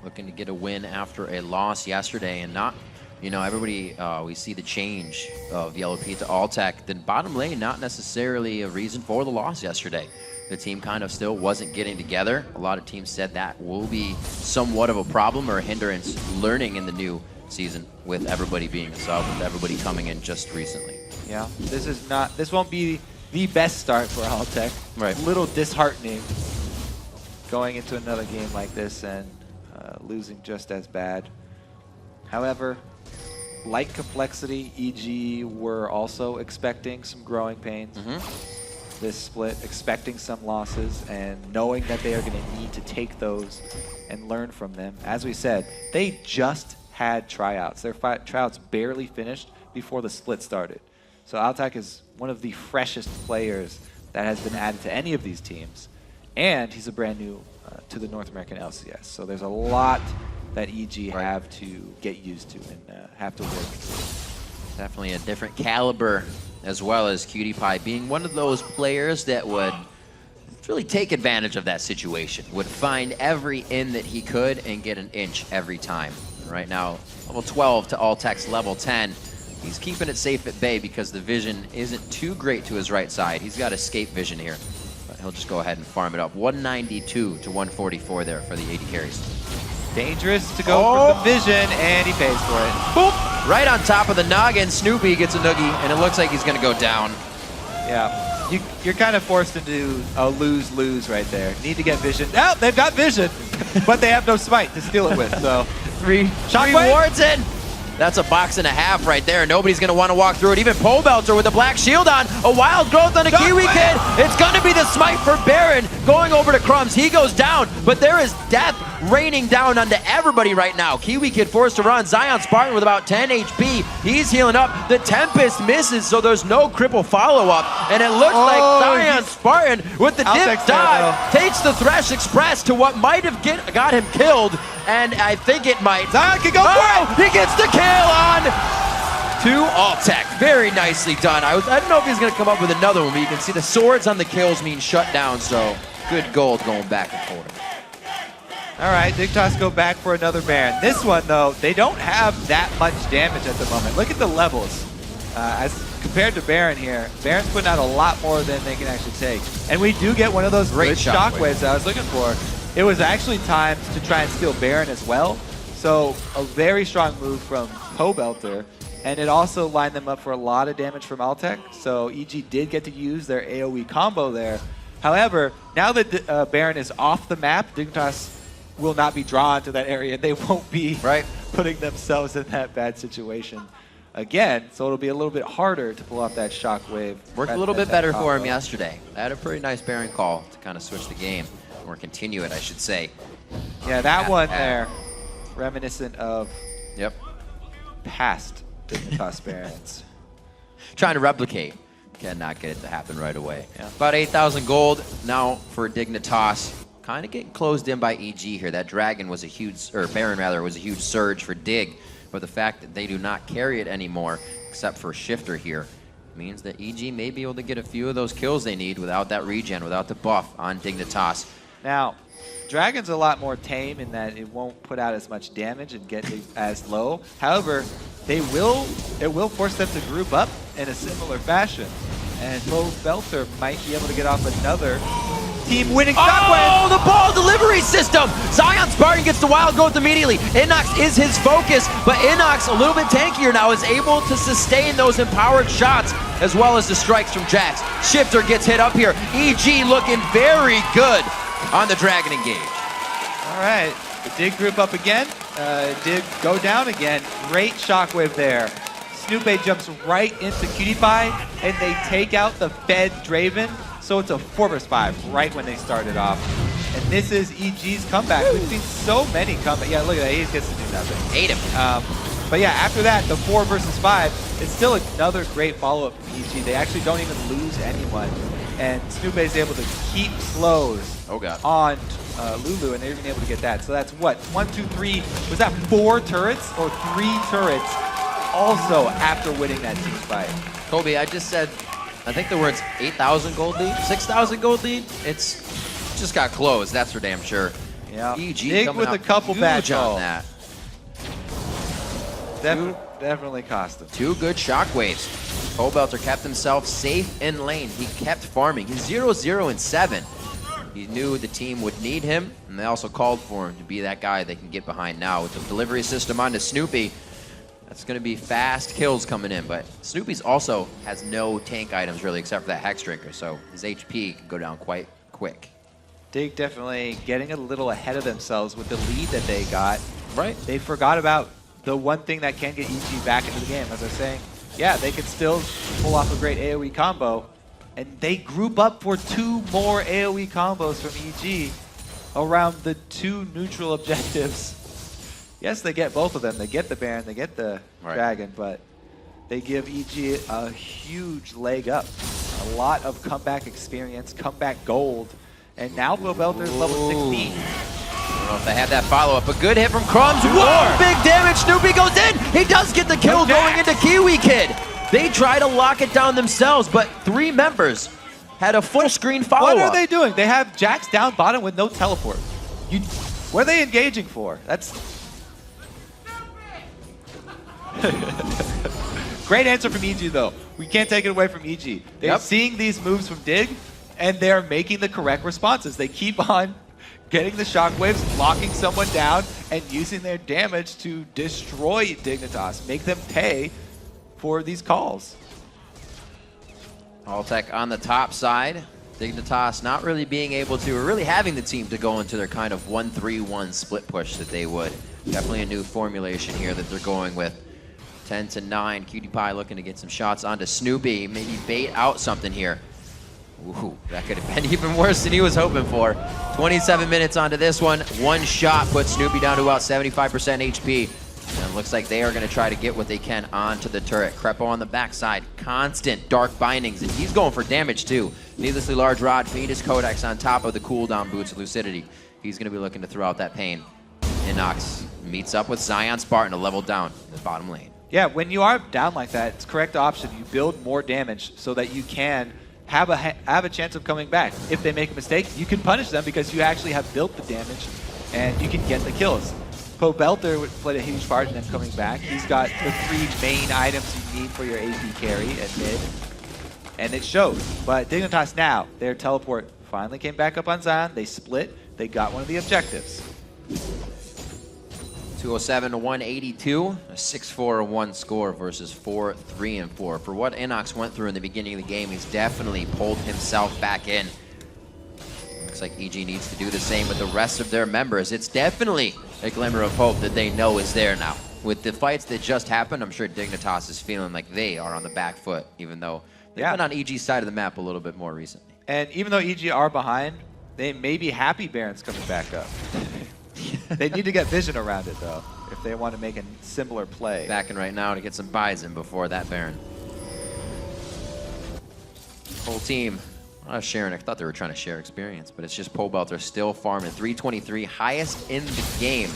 Looking to get a win after a loss yesterday, and not, you know, everybody, we see the change of Yellow Pete to Alltech. Then bottom lane, not necessarily a reason for the loss yesterday. The team kind of still wasn't getting together. A lot of teams said that will be somewhat of a problem or a hindrance learning in the new season with everybody being a sub, with everybody coming in just recently. Yeah, this won't be the best start for Alltech. Right. A little disheartening going into another game like this and losing just as bad. However, like Complexity, EG were also expecting some growing pains. This split, expecting some losses and knowing that they are going to need to take those and learn from them. As we said, they just had tryouts. Their tryouts barely finished before the split started. So Alltech is one of the freshest players that has been added to any of these teams, and he's a brand new to the North American LCS. So there's a lot that EG have to get used to and have to work through. Definitely a different caliber, as well as Cutie Pie being one of those players that would really take advantage of that situation, would find every in that he could and get an inch every time. Right now, level 12 to Alltech's level 10. He's keeping it safe at bay because the vision isn't too great to his right side. He's got escape vision here, but he'll just go ahead and farm it up. 192 to 144 there for the AD carries. Dangerous to go for the vision, and he pays for it. Boop! Right on top of the noggin, Snoopy gets a noogie, and it looks like he's going to go down. Yeah, you're kind of forced into a lose-lose right there. Need to get vision. Oh, they've got vision, but they have no smite to steal it with, so. Three wards in. That's a box and a half right there. Nobody's going to want to walk through it. Even Pobelter with a black shield on. A wild growth on a Kiwi Kid. It's going to be the smite for Baron going over to Crumbs. He goes down, but there is death raining down onto everybody right now. Kiwi Kid forced to run. Zion Spartan with about 10 HP. He's healing up. The Tempest misses, so there's no cripple follow-up. And it looks like Zion Spartan with the dip dive takes the Thresh Express to what might have got him killed. And I think it might. Zion can go for it! He gets the kill on to Alltech. Very nicely done. I don't know if he's going to come up with another one, but you can see the swords on the kills mean shut down, so good gold going back and forth. All right, Dignitas go back for another Baron. This one, though, they don't have that much damage at the moment. Look at the levels. As compared to Baron here, Baron's putting out a lot more than they can actually take. And we do get one of those great shockwaves I was looking for. It was actually timed to try and steal Baron as well. So a very strong move from Pobelter. And it also lined them up for a lot of damage from Alltech. So EG did get to use their AoE combo there. However, now that Baron is off the map, Dignitas will not be drawn to that area. They won't be putting themselves in that bad situation again. So it'll be a little bit harder to pull off that shockwave. Worked a little bit better for him yesterday. I had a pretty nice Baron call to kind of switch the game. Or continue it, I should say. Yeah, that one there, reminiscent of past Dignitas Barons. Trying to replicate. Cannot get it to happen right away. Yeah. About 8,000 gold now for Dignitas. Kind of getting closed in by EG here. That Dragon was a huge, or Baron rather, was a huge surge for Dig. But the fact that they do not carry it anymore, except for Shifter here, means that EG may be able to get a few of those kills they need without that regen, without the buff on Dignitas. Now, Dragon's a lot more tame in that it won't put out as much damage and get as low. However, it will force them to group up in a similar fashion. And Pobelter might be able to get off another team-winning shockwave. Oh, the ball delivery system! Zion Spartan gets the wild growth immediately. Inox is his focus, but Inox, a little bit tankier now, is able to sustain those empowered shots as well as the strikes from Jax. Shifter gets hit up here. EG looking very good on the Dragon engage. All right, the Dig group up again. did go down again. Great shockwave there. Snoopy jumps right into Cutie Pie, and they take out the Fed Draven. So it's a 4 vs 5 right when they started off. And this is EG's comeback. We've seen so many comebacks. Yeah, look at that. He gets to do nothing. Ate him. But yeah, after that, the 4 vs 5, it's still another great follow-up from EG. They actually don't even lose anyone. And Snoopy is able to keep slows on Lulu, and they're even able to get that. So that's what? 1, 2, 3. Was that 4 turrets or 3 turrets also after winning that team fight? Colby, I just said, I think the words 8,000 gold lead, 6,000 gold lead. It's just got closed, that's for damn sure. Yeah. EG Dig with a couple back on that. Definitely cost him. 2 good shockwaves. Pobelter kept himself safe in lane. He kept farming. He's 0-0 and 7. He knew the team would need him, and they also called for him to be that guy they can get behind now. With the delivery system onto Snoopy, that's going to be fast kills coming in. But Snoopy's also has no tank items really except for that Hex Drinker, so his HP can go down quite quick. Dig definitely getting a little ahead of themselves with the lead that they got. Right. They forgot about the one thing that can get EG back into the game. As I was saying, yeah, they could still pull off a great AoE combo. And they group up for 2 more AoE combos from EG around the 2 neutral objectives. Yes, they get both of them. They get the Baron, they get the Dragon, but they give EG a huge leg up. A lot of comeback experience, comeback gold. And now Pobelter's level 16. I don't know if they had that follow-up. A good hit from Crumbs. Whoa, big damage. Snoopy goes in. He does get the kill going into Kiwi Kid. They try to lock it down themselves, but 3 members had a full screen follow-up. What are they doing? They have Jax down bottom with no teleport. What are they engaging for? That's... Great answer from EG, though. We can't take it away from EG. They're seeing these moves from Dig, and they're making the correct responses. They keep on getting the shockwaves, locking someone down, and using their damage to destroy Dignitas, make them pay for these calls. Alltech on the top side. Dignitas not really being able to, or really having the team to go into their kind of 1-3-1 split push that they would. Definitely a new formulation here that they're going with. 10-9, Cutie Pie looking to get some shots onto Snoopy, maybe bait out something here. Ooh, that could have been even worse than he was hoping for. 27 minutes onto this one. 1 shot puts Snoopy down to about 75% HP. And it looks like they are going to try to get what they can onto the turret. Crepo on the backside, constant dark bindings, and he's going for damage too. Needlessly large rod, Phoenix Codex on top of the cooldown boots of Lucidity. He's going to be looking to throw out that pain. Inox meets up with Zion Spartan to level down in the bottom lane. Yeah, when you are down like that, it's correct option. You build more damage so that you can have a chance of coming back. If they make a mistake, you can punish them because you actually have built the damage and you can get the kills. Pobelter played a huge part in them coming back. He's got the 3 main items you need for your AP carry at mid, and it showed. But Dignitas now, their teleport finally came back up on Zion. They split. They got one of the objectives. 207 to 182, a 6-4-1 score versus 4-3-4. For what Inox went through in the beginning of the game, he's definitely pulled himself back in. Looks like EG needs to do the same with the rest of their members. It's definitely a glimmer of hope that they know is there now. With the fights that just happened, I'm sure Dignitas is feeling like they are on the back foot, even though they've been on EG's side of the map a little bit more recently. And even though EG are behind, they may be happy Baron's coming back up. They need to get vision around it, though, if they want to make a similar play. Backing right now to get some buys in before that Baron. Whole team sharing. I thought they were trying to share experience, but it's just Pobelter still farming. 323, highest in the game.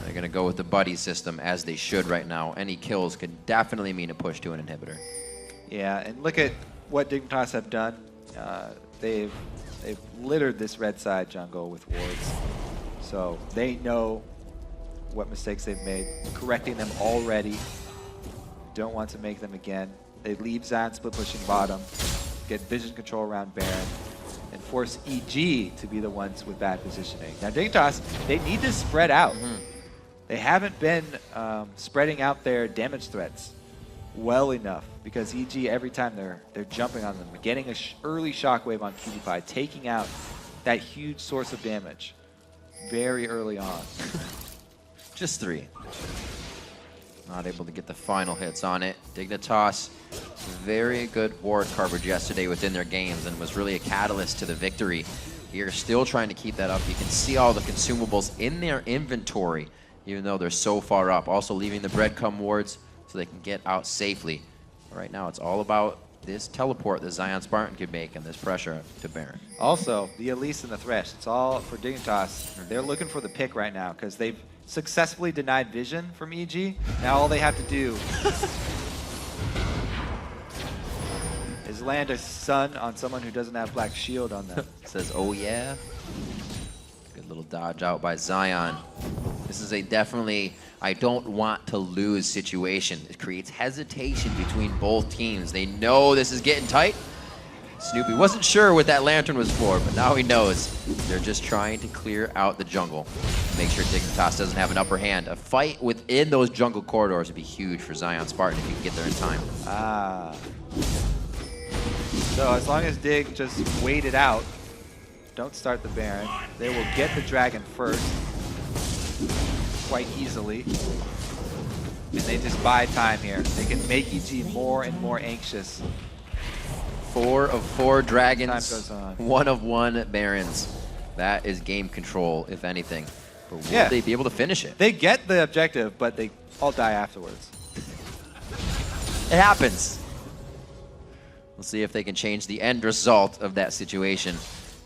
They're going to go with the buddy system, as they should right now. Any kills could definitely mean a push to an inhibitor. Yeah, and look at what Dignitas have done. They've littered this red side jungle with wards. So they know what mistakes they've made, correcting them already. Don't want to make them again. They leave Zion split pushing bottom, get vision control around Baron, and force EG to be the ones with bad positioning. Now Dignitas, they need to spread out. They haven't been spreading out their damage threats well enough, because EG, every time they're jumping on them, getting an early shockwave on Cutie Pie, taking out that huge source of damage very early on. Just 3. Not able to get the final hits on it. Dignitas, very good board coverage yesterday within their games and was really a catalyst to the victory. Here, still trying to keep that up. You can see all the consumables in their inventory, even though they're so far up. Also leaving the breadcrumb wards so they can get out safely. Right now, it's all about this teleport that Zion Spartan could make and this pressure to Baron. Also, the Elise and the Thresh. It's all for Dignitas. They're looking for the pick right now because they've successfully denied vision from EG. Now all they have to do is land a stun on someone who doesn't have Black Shield on them. Says, oh yeah. Good little dodge out by Zion. This is a definitely I don't want to lose situation. It creates hesitation between both teams. They know this is getting tight. Snoopy wasn't sure what that lantern was for, but now he knows. They're just trying to clear out the jungle. Make sure Dignitas doesn't have an upper hand. A fight within those jungle corridors would be huge for Zion Spartan if you can get there in time. Ah. So as long as Dig just wait it out, don't start the Baron, they will get the dragon first quite easily. And they just buy time here. They can make EG more and more anxious. 4 of 4 dragons, Time goes on. 1 of 1 barons. That is game control, if anything. But will they be able to finish it? They get the objective, but they all die afterwards. It happens. We'll see if they can change the end result of that situation.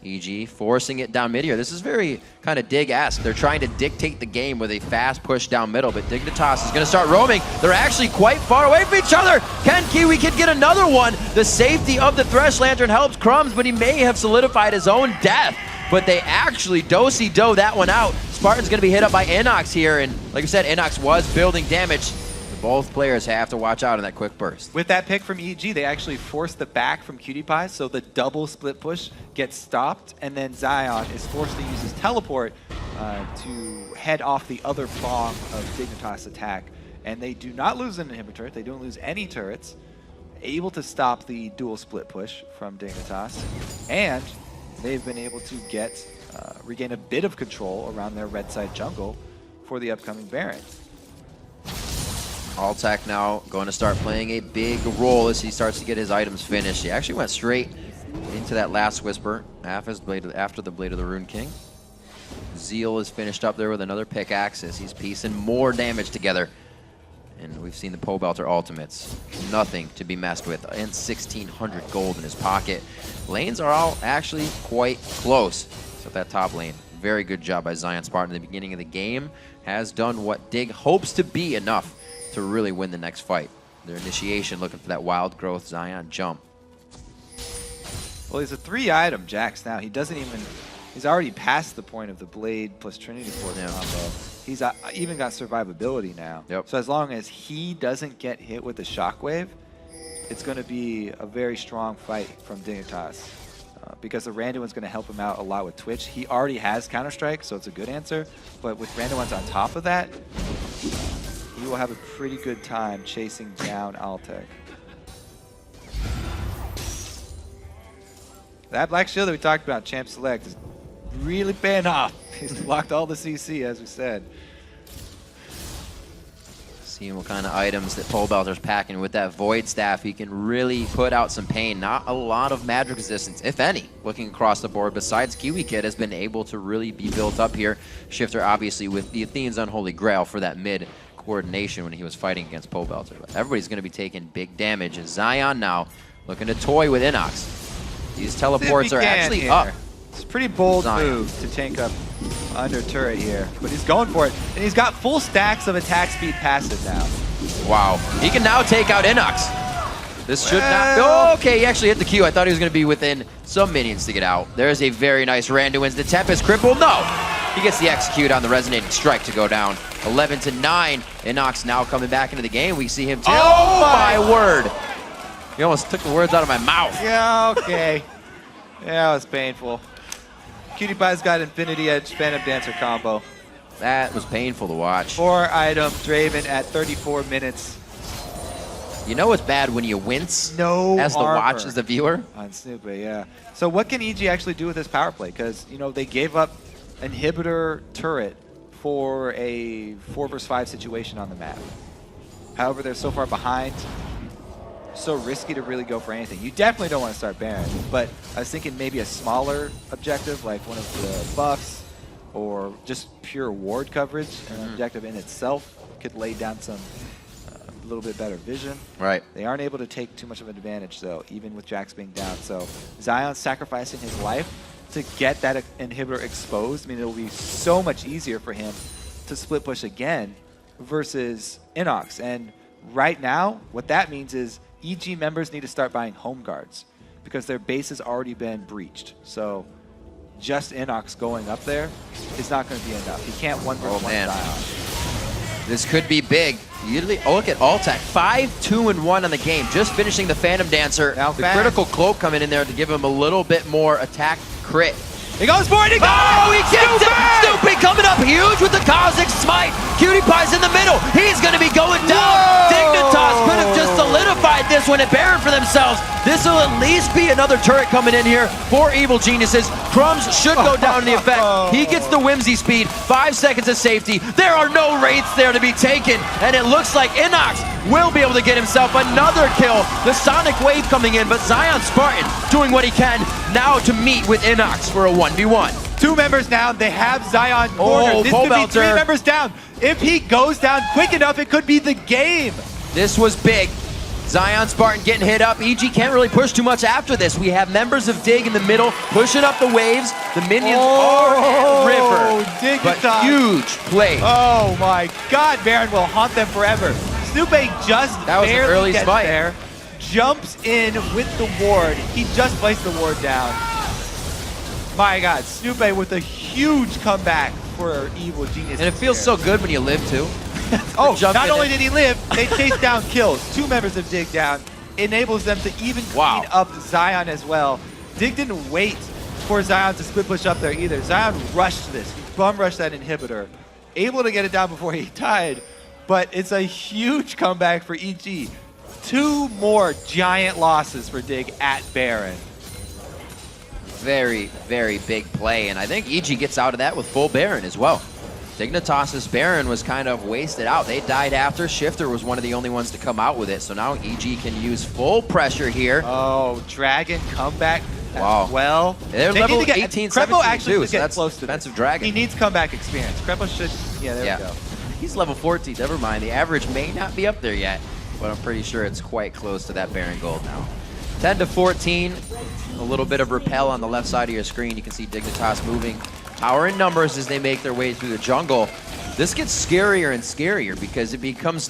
EG forcing it down mid here. This is very kind of Dig-esque. They're trying to dictate the game with a fast push down middle, but Dignitas is going to start roaming. They're actually quite far away from each other. Can Kiwi Kid get another one? The safety of the Thresh Lantern helps Crumbs, but he may have solidified his own death. But they actually do-si-do that one out. Spartan's going to be hit up by Inox here, and like I said, Inox was building damage. Both players have to watch out in that quick burst. With that pick from EG, they actually forced the back from Cutie Pie, so the double split push gets stopped, and then Zion is forced to use his teleport to head off the other prong of Dignitas' attack. And they do not lose an inhibitor, they don't lose any turrets, able to stop the dual split push from Dignitas, and they've been able to get regain a bit of control around their red side jungle for the upcoming Baron. Altec now going to start playing a big role as he starts to get his items finished. He actually went straight into that last Whisper after the Blade of the Rune King. Zeal is finished up there with another pickaxe as he's piecing more damage together. And we've seen the Pobelter ultimates. Nothing to be messed with. And 1,600 gold in his pocket. Lanes are all actually quite close. So that top lane, very good job by Zion Spartan in the beginning of the game. Has done what Dig hopes to be enough to really win the next fight. Their initiation looking for that wild growth Zion jump. Well, he's a 3-item Jax now. He doesn't even, he's already past the point of the Blade plus Trinity Force combo. He's even got survivability now. Yep. So as long as he doesn't get hit with the Shockwave, it's going to be a very strong fight from Dignitas. Because the Randuin's going to help him out a lot with Twitch. He already has Counter-Strike, so it's a good answer. But with Randuin's on top of that, he will have a pretty good time chasing down Altec. That Black Shield that we talked about, Champ Select, is really paying off. He's blocked all the CC, as we said. Seeing what kind of items that Pobelter's packing with that Void Staff, he can really put out some pain. Not a lot of magic resistance, if any, looking across the board. Besides, Kiwi Kid has been able to really be built up here. Shifter, obviously, with the Athene's Unholy Grail for that mid coordination when he was fighting against Pobelter. But everybody's going to be taking big damage. As Zion now looking to toy with Inox. These teleports are actually up. It's a pretty bold Zion. move to tank up under turret here, but he's going for it. And he's got full stacks of attack speed passive now. Wow. He can now take out Inox. This should not... Oh, okay, he actually hit the Q. I thought he was going to be within some minions to get out. There's a very nice Randuin's. The Tempest cripple. No! He gets the execute on the Resonating Strike to go down. 11-9. Inox now coming back into the game. We see him... Oh, my word! He almost took the words out of my mouth. Yeah, okay. Yeah, it was painful. Cutie Pie's got Infinity Edge Phantom Dancer combo. That was painful to watch. 4-item Draven at 34 minutes. You know what's bad when you wince No as the armor watch as the viewer? on Snoopy, yeah. So what can EG actually do with this power play? Because, you know, they gave up inhibitor turret for a 4 versus 5 situation on the map. However, they're so far behind, so risky to really go for anything. You definitely don't want to start Baron, but I was thinking maybe a smaller objective, like one of the buffs, or just pure ward coverage. An objective in itself could lay down some a little bit better vision. Right. They aren't able to take too much of an advantage, though, even with Jax being down. So Zion's sacrificing his life to get that inhibitor exposed. I mean, it'll be so much easier for him to split push again versus Inox. And right now, what that means is EG members need to start buying home guards because their base has already been breached. So just Inox going up there is not going to be enough. He can't one versus one Zion. This could be big. Look at Altec, 5-2-1 on the game. Just finishing the Phantom Dancer. Now the fast. critical cloak coming in there to give him a little bit more attack crit. He goes for it. He goes. Oh, he gets it! Snoopy coming up huge with the Cosmic Smite. Cutie Pie's in the middle. He's going to be going down. Whoa! Dignitas could have just solidified this one at Baron for themselves. This will at least be another turret coming in here for Evil Geniuses. Crumbs should go down in the effect. He gets the Whimsy speed. 5 seconds of safety. There are no wraiths there to be taken. And it looks like Inox will be able to get himself another kill. The Sonic Wave coming in, but Zion Spartan doing what he can now to meet with Inox for a 1v1. 2 members down. They have Zion cornered. This Pole could be 3 Belter. members down. If he goes down quick enough, it could be the game. This was big. Zion Spartan getting hit up. EG can't really push too much after this. We have members of Dig in the middle pushing up the waves. The minions are at River. But Dignitas. huge play. Oh my God, Baron will haunt them forever. Snoopy just That was an barely early gets spike. there, jumps in with the ward. He just placed the ward down. My God, Snoopy with a huge comeback for Evil Genius. And it feels so good when you live too. Oh, Jump not in only it. did he live, they chased down kills. 2 members of Dig down. Enables them to even clean up Zion as well. Dig didn't wait for Zion to split push up there either. Zion rushed this. He bum rushed that inhibitor. Able to get it down before he died. But it's a huge comeback for EG. 2 more giant losses for Dig at Baron. Very, very big play. And I think EG gets out of that with full Baron as well. Dignitas' Baron was kind of wasted out. They died after. Shifter was one of the only ones to come out with it. So now EG can use full pressure here. Oh, Dragon comeback Wow. as well. They're They level need to get, 18, Crepo 17 actually too, should so get that's close to defensive this. Dragon. He needs comeback experience. Crepo should, yeah, there we go. He's level 14, never mind. The average may not be up there yet, but I'm pretty sure it's quite close to that Baron Gold now. 10 to 14, a little bit of repel on the left side of your screen. You can see Dignitas moving. Power in numbers as they make their way through the jungle. This gets scarier and scarier because it becomes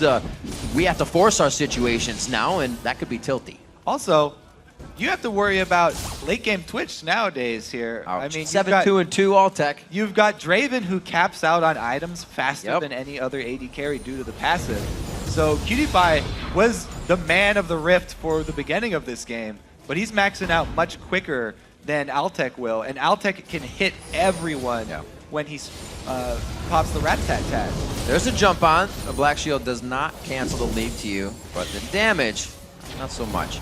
we have to force our situations now, and that could be tilty. Also, you have to worry about late game Twitch nowadays here. Ouch. I mean, 7-2-2 Altec. You've got Draven who caps out on items faster Yep. than any other AD carry due to the passive. So Cutie Pie was the man of the Rift for the beginning of this game, but he's maxing out much quicker than Altec will, and Altec can hit everyone when he pops the rat-tat-tat. There's a jump on. A Black Shield does not cancel the leap to you, but the damage, not so much.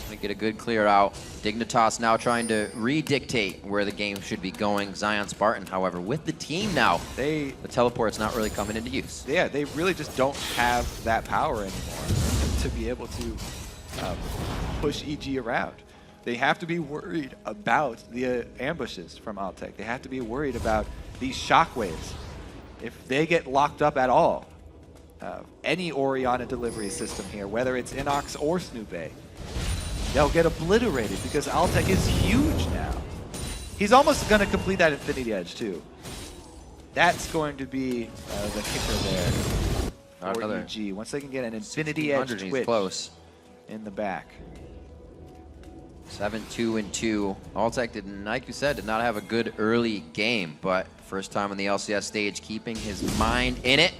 Gonna get a good clear out. Dignitas now trying to re-dictate where the game should be going. Zion Spartan, however, with the team now, the teleport's not really coming into use. Yeah, they really just don't have that power anymore to be able to push EG around. They have to be worried about the ambushes from Altec. They have to be worried about these shockwaves. If they get locked up at all, any Oriana delivery system here, whether it's Inox or Snoopy, they'll get obliterated because Altec is huge now. He's almost going to complete that Infinity Edge too. That's going to be the kicker there for EG. Once they can get an Infinity Edge Twitch close in the back. 7-2-2. Altec did, like you said, did not have a good early game, but first time on the LCS stage, keeping his mind in it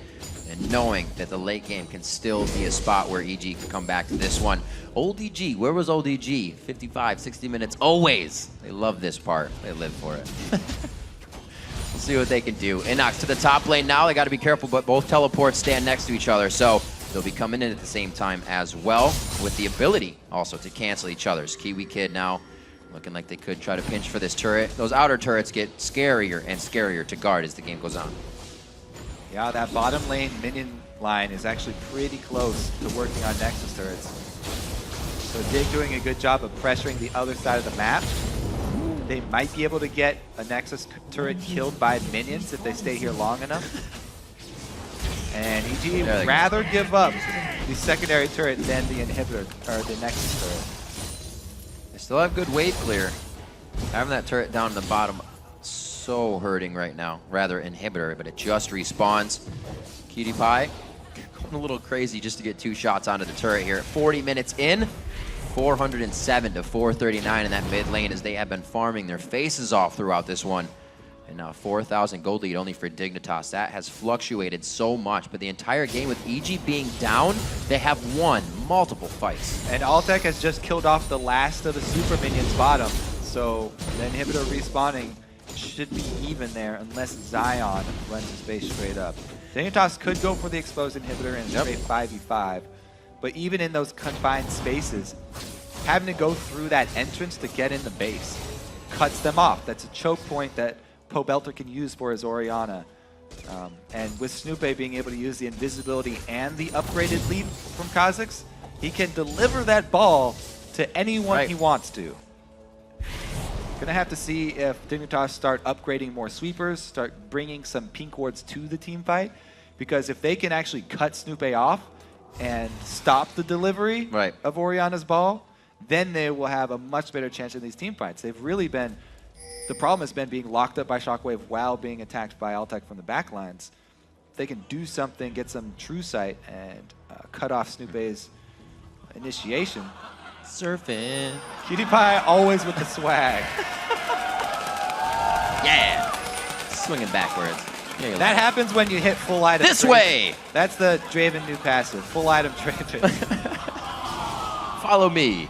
and knowing that the late game can still be a spot where EG can come back to this one. Old EG, where was old EG? 55, 60 minutes, always. They love this part. They live for it. We'll see what they can do. Inox to the top lane now. They got to be careful, but both teleports stand next to each other, so they'll be coming in at the same time as well, with the ability also to cancel each other's. Kiwi Kid now looking like they could try to pinch for this turret. Those outer turrets get scarier and scarier to guard as the game goes on. Yeah, that bottom lane minion line is actually pretty close to working on Nexus turrets. So Dig doing a good job of pressuring the other side of the map. They might be able to get a Nexus turret killed by minions if they stay here long enough. And EG would rather give up the secondary turret than the inhibitor, or the Nexus turret. They still have good wave clear. Having that turret down in the bottom, so hurting right now. Rather inhibitor, but it just respawns. Cutie Pie going a little crazy just to get 2 shots onto the turret here. 40 minutes in, 407 to 439 in that mid lane as they have been farming their faces off throughout this one. And now 4,000 gold lead only for Dignitas. That has fluctuated so much, but the entire game with EG being down, they have won multiple fights. And Altec has just killed off the last of the super minions bottom, so the inhibitor respawning should be even there unless Zion runs his base straight up. Dignitas could go for the exposed inhibitor and straight 5v5, but even in those confined spaces, having to go through that entrance to get in the base cuts them off. That's a choke point that Pobelter can use for his Orianna. And with Snoopé being able to use the invisibility and the upgraded lead from Kha'Zix, he can deliver that ball to anyone he wants to. Gonna have to see if Dignitas start upgrading more sweepers, start bringing some pink wards to the team fight, because if they can actually cut Snoopé off and stop the delivery of Orianna's ball, then they will have a much better chance in these team fights. They've really been, the problem has been being locked up by Shockwave while being attacked by Altec from the backlines. If they can do something, get some true sight, and cut off Snoopé's initiation. Surfing. Cutie Pie always with the swag. Yeah. Swinging backwards. That happens when you hit full item. This way. That's the Draven new passive. Full item Draven. Follow me.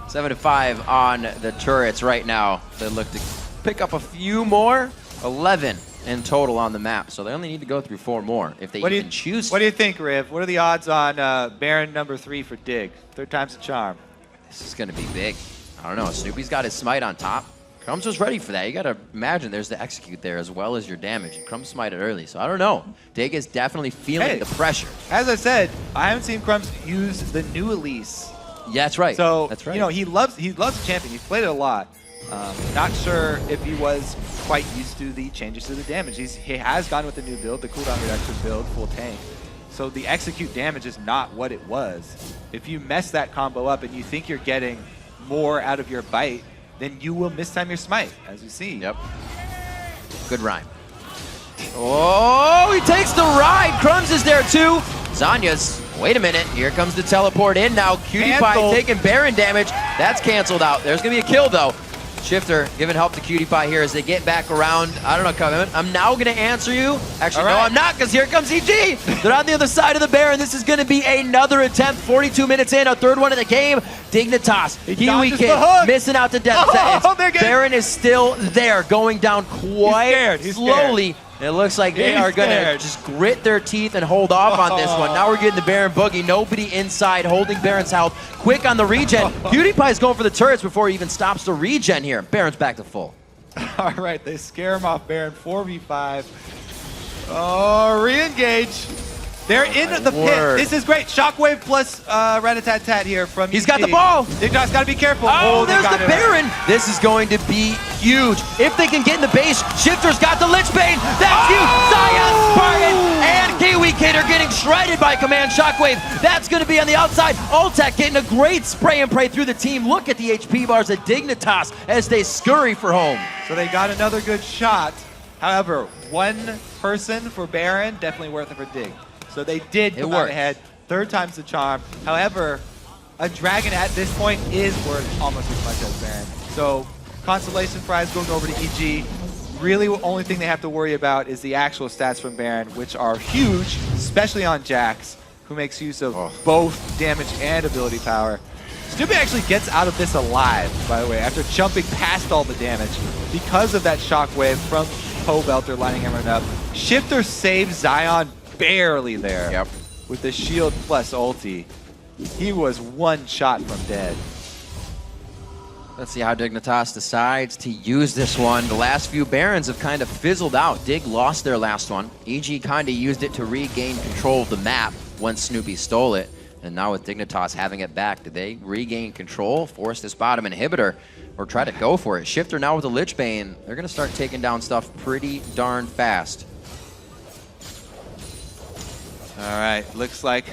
7-5 on the turrets right now. They look to pick up a few more. 11 in total on the map, so they only need to go through 4 more if they even choose to. What do you think, Riv? What are the odds on Baron number 3 for Dig? 3rd time's the charm. This is going to be big. I don't know. Snoopy's got his smite on top. Crumbs was ready for that. You got to imagine there's the execute there as well as your damage. And Crumbs smited early, so I don't know. Dig is definitely feeling the pressure. As I said, I haven't seen Crumbs use the new Elise. Yeah, that's right. So, that's right. You know, he loves the champion. He's played it a lot. Not sure if he was quite used to the changes to the damage. He has gone with the new build, the cooldown reduction build, full tank. So the execute damage is not what it was. If you mess that combo up and you think you're getting more out of your bite, then you will mistime your smite, as we see. Yep. Good rhyme. Oh, he takes the ride. Crumbs is there too. Zanya's, wait a minute, here comes the teleport in now. Cutie Pie taking Baron damage. That's canceled out. There's gonna be a kill though. Shifter giving help to Cutie Pie here as they get back around. I don't know, Kevin. I'm now gonna answer you. Actually, no, I'm not, because here comes EG. They're on the other side of the Baron. This is gonna be another attempt. 42 minutes in, a 3rd one of the game. Dignitas, Kiwi Kid, missing out to death. Baron is still there, going down quite slowly. It looks like they are going to just grit their teeth and hold off on this one. Now we're getting the Baron Boogie. Nobody inside holding Baron's health. Quick on the regen. Cutie Pie's going for the turrets before he even stops the regen here. Baron's back to full. All right, they scare him off Baron. 4v5. Oh, re-engage. They're in the pit. This is great. Shockwave plus Rat-a-tat-tat here from He's got the ball. Dignitas got to be careful. Oh, there's the Baron. This is going to be huge. If they can get in the base, Shifter's got the Lich Bane. That's huge. Zion, Spartan, and Kiwi Kid are getting shredded by Command Shockwave. That's going to be on the outside. Altec getting a great spray and pray through the team. Look at the HP bars of Dignitas as they scurry for home. So they got another good shot. However, 1 person for Baron, definitely worth it for Dig. So they did come out ahead. 3rd time's the charm. However, a dragon at this point is worth almost as much as Baron. So consolation prize going over to EG. Really, the only thing they have to worry about is the actual stats from Baron, which are huge, especially on Jax, who makes use of both damage and ability power. Snoopy actually gets out of this alive, by the way, after jumping past all the damage because of that shockwave from Pobelter lining everyone up. Shifter saves Zion barely there with the shield plus ulti. He was 1 shot from dead. Let's see how Dignitas decides to use this one. The last few Barons have kind of fizzled out. Dig lost their last one. EG kind of used it to regain control of the map once Snoopy stole it. And now with Dignitas having it back, do they regain control, force this bottom inhibitor, or try to go for it? Shifter now with the Lich Bane. They're going to start taking down stuff pretty darn fast. All right, looks like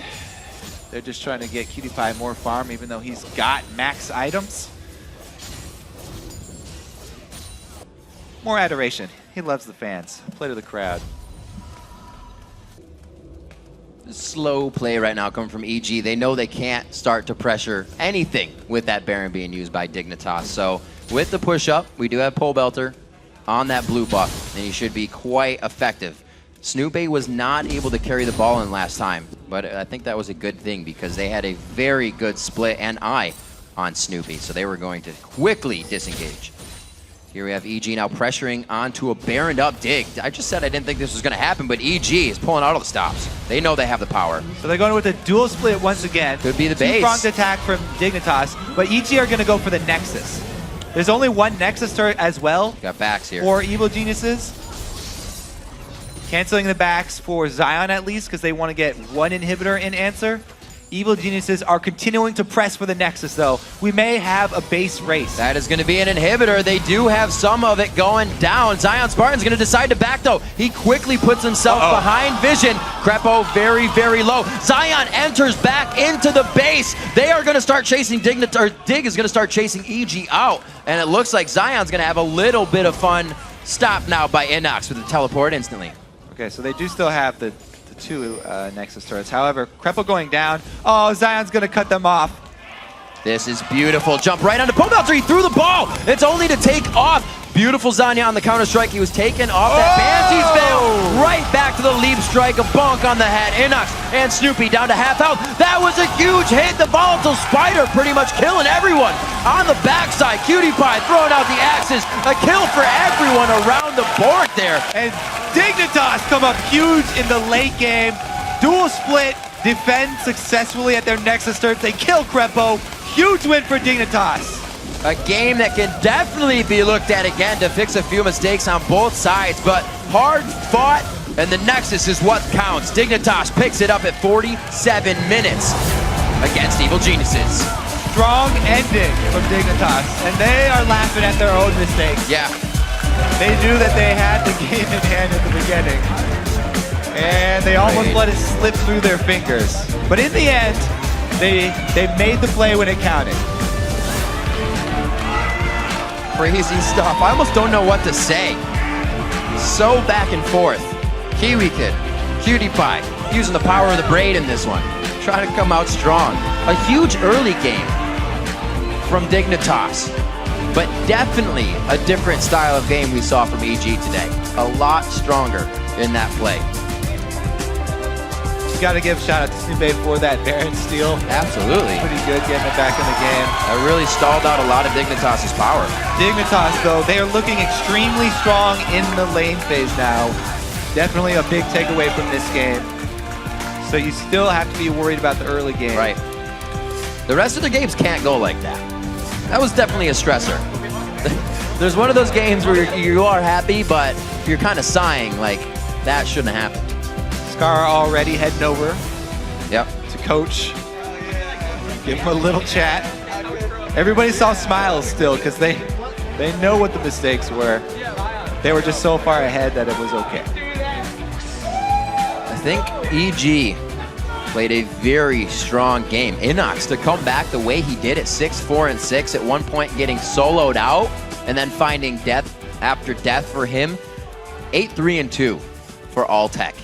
they're just trying to get Cutie Pie more farm, even though he's got max items. More adoration. He loves the fans. Play to the crowd. Slow play right now coming from EG. They know they can't start to pressure anything with that Baron being used by Dignitas. So with the push-up, we do have Pole Belter on that blue buff, and he should be quite effective. Snoopy was not able to carry the ball in last time, but I think that was a good thing because they had a very good split and eye on Snoopy, so they were going to quickly disengage. Here we have EG now pressuring onto a Baroned up Dig. I just said I didn't think this was going to happen, but EG is pulling out all the stops. They know they have the power. So they're going with a dual split once again. Could be the base. Two-pronged attack from Dignitas, but EG are going to go for the Nexus. There's only one Nexus turret as well. Got backs here. For Evil Geniuses. Canceling the backs for Zion at least, because they want to get one inhibitor in answer. Evil Geniuses are continuing to press for the Nexus, though. We may have a base race. That is going to be an inhibitor. They do have some of it going down. Zion Spartan's going to decide to back, though. He quickly puts himself behind Vision. Crepo very, very low. Zion enters back into the base. They are going to start chasing Dig is going to start chasing EG out. And it looks like Zion's going to have a little bit of fun. Stopped now by Inox with the teleport instantly. Okay, so they do still have the two Nexus turrets. However, Crepo going down. Oh, Zion's going to cut them off. This is beautiful. Jump right onto Pole Belter. He threw the ball. It's only to take off. Beautiful Zanya on the counter-strike. He was taken off that Banshee's veil. Right back to the leap strike. A bonk on the head. Inox and Snoopy down to half health. That was a huge hit. The volatile spider pretty much killing everyone. On the backside, Cutie Pie throwing out the axes. A kill for everyone around the board there. And Dignitas come up huge in the late game. Dual split, defend successfully at their Nexus turret. They kill Crepo. Huge win for Dignitas. A game that can definitely be looked at again to fix a few mistakes on both sides, but hard fought, and the Nexus is what counts. Dignitas picks it up at 47 minutes against Evil Geniuses. Strong ending from Dignitas, and they are laughing at their own mistakes. Yeah. They knew that they had the game in hand at the beginning, and they almost let it slip through their fingers. But in the end, they made the play when it counted. Crazy stuff. I almost don't know what to say. So back and forth. Kiwi Kid, Cutie Pie, using the power of the braid in this one. Trying to come out strong. A huge early game from Dignitas, but definitely a different style of game we saw from EG today. A lot stronger in that play. Got to give a shout out to Snoopy for that Baron steal. Absolutely. Pretty good getting it back in the game. That really stalled out a lot of Dignitas' power. Dignitas, though, they are looking extremely strong in the lane phase now. Definitely a big takeaway from this game. So you still have to be worried about the early game. Right. The rest of the games can't go like that. That was definitely a stressor. There's one of those games where you are happy, but you're kind of sighing like that shouldn't have happened. Scar already heading over to coach. Give him a little chat. Everybody saw smiles still because they know what the mistakes were. They were just so far ahead that it was okay. I think EG played a very strong game. Inox to come back the way he did at 6-4-6, at one point getting soloed out and then finding death after death for him. 8-3-2 for Alltech.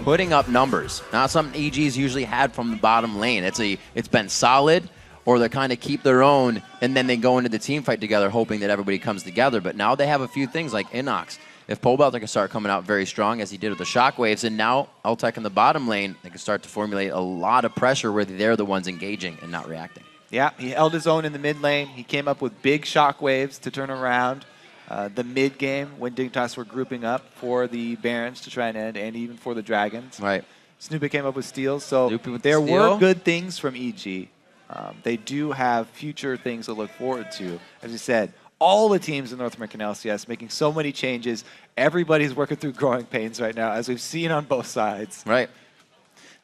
Putting up numbers. Not something EG's usually had from the bottom lane. It's been solid, or they kind of keep their own, and then they go into the team fight together hoping that everybody comes together. But now they have a few things like Inox. If Pole Belter can start coming out very strong, as he did with the Shockwaves, and now Alltech in the bottom lane, they can start to formulate a lot of pressure where they're the ones engaging and not reacting. Yeah, he held his own in the mid lane. He came up with big Shockwaves to turn around the mid game when Dignitas were grouping up for the Barons to try and end, and even for the Dragons. Right. Snoopy came up with steals, so Snoopy with there the steal. were good things from EG. they do have future things to look forward to. As you said, all the teams in North American LCS making so many changes. Everybody's working through growing pains right now, as we've seen on both sides. Right.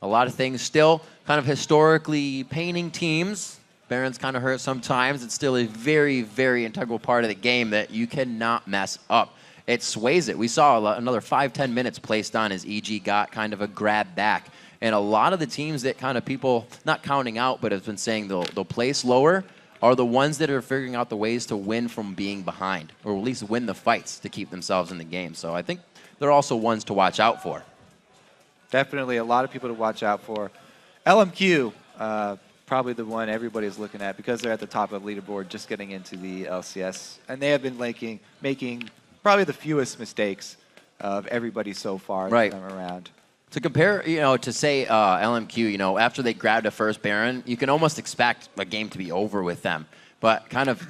A lot of things still kind of historically painting teams. Baron's kind of hurt sometimes. It's still a very, very integral part of the game that you cannot mess up. It sways it. We saw another 5-10 minutes placed on as EG got kind of a grab back. And a lot of the teams that kind of people, not counting out, but have been saying they'll place lower, are the ones that are figuring out the ways to win from being behind, or at least win the fights to keep themselves in the game. So I think they're also ones to watch out for. Definitely a lot of people to watch out for. LMQ, probably the one everybody's looking at because they're at the top of the leaderboard just getting into the LCS. And they have been making probably the fewest mistakes of everybody so far right. this time around. To compare, to say LMQ, after they grabbed a first Baron, you can almost expect a game to be over with them. But kind of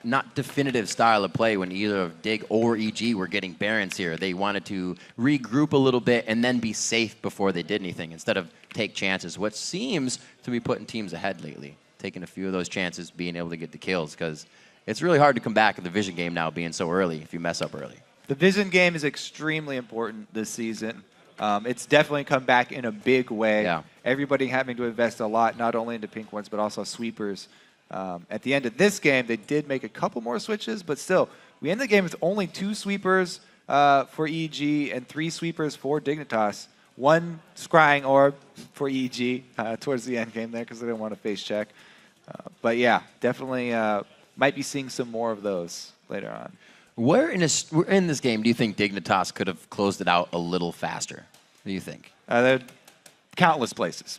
not definitive style of play when either Dig or EG were getting Barons here. They wanted to regroup a little bit and then be safe before they did anything instead of take chances, which seems to be putting teams ahead lately, taking a few of those chances, being able to get the kills, because it's really hard to come back in the Vision game now being so early if you mess up early. The Vision game is extremely important this season. It's definitely come back in a big way. Yeah. Everybody having to invest a lot, not only into pink ones, but also sweepers. At the end of this game, they did make a couple more switches, but still, we end the game with only 2 sweepers for EG and 3 sweepers for Dignitas. 1 scrying orb for EG towards the end game there because they didn't want to face check. But yeah, definitely might be seeing some more of those later on. Where in this game do you think Dignitas could have closed it out a little faster? What do you think? There are countless places.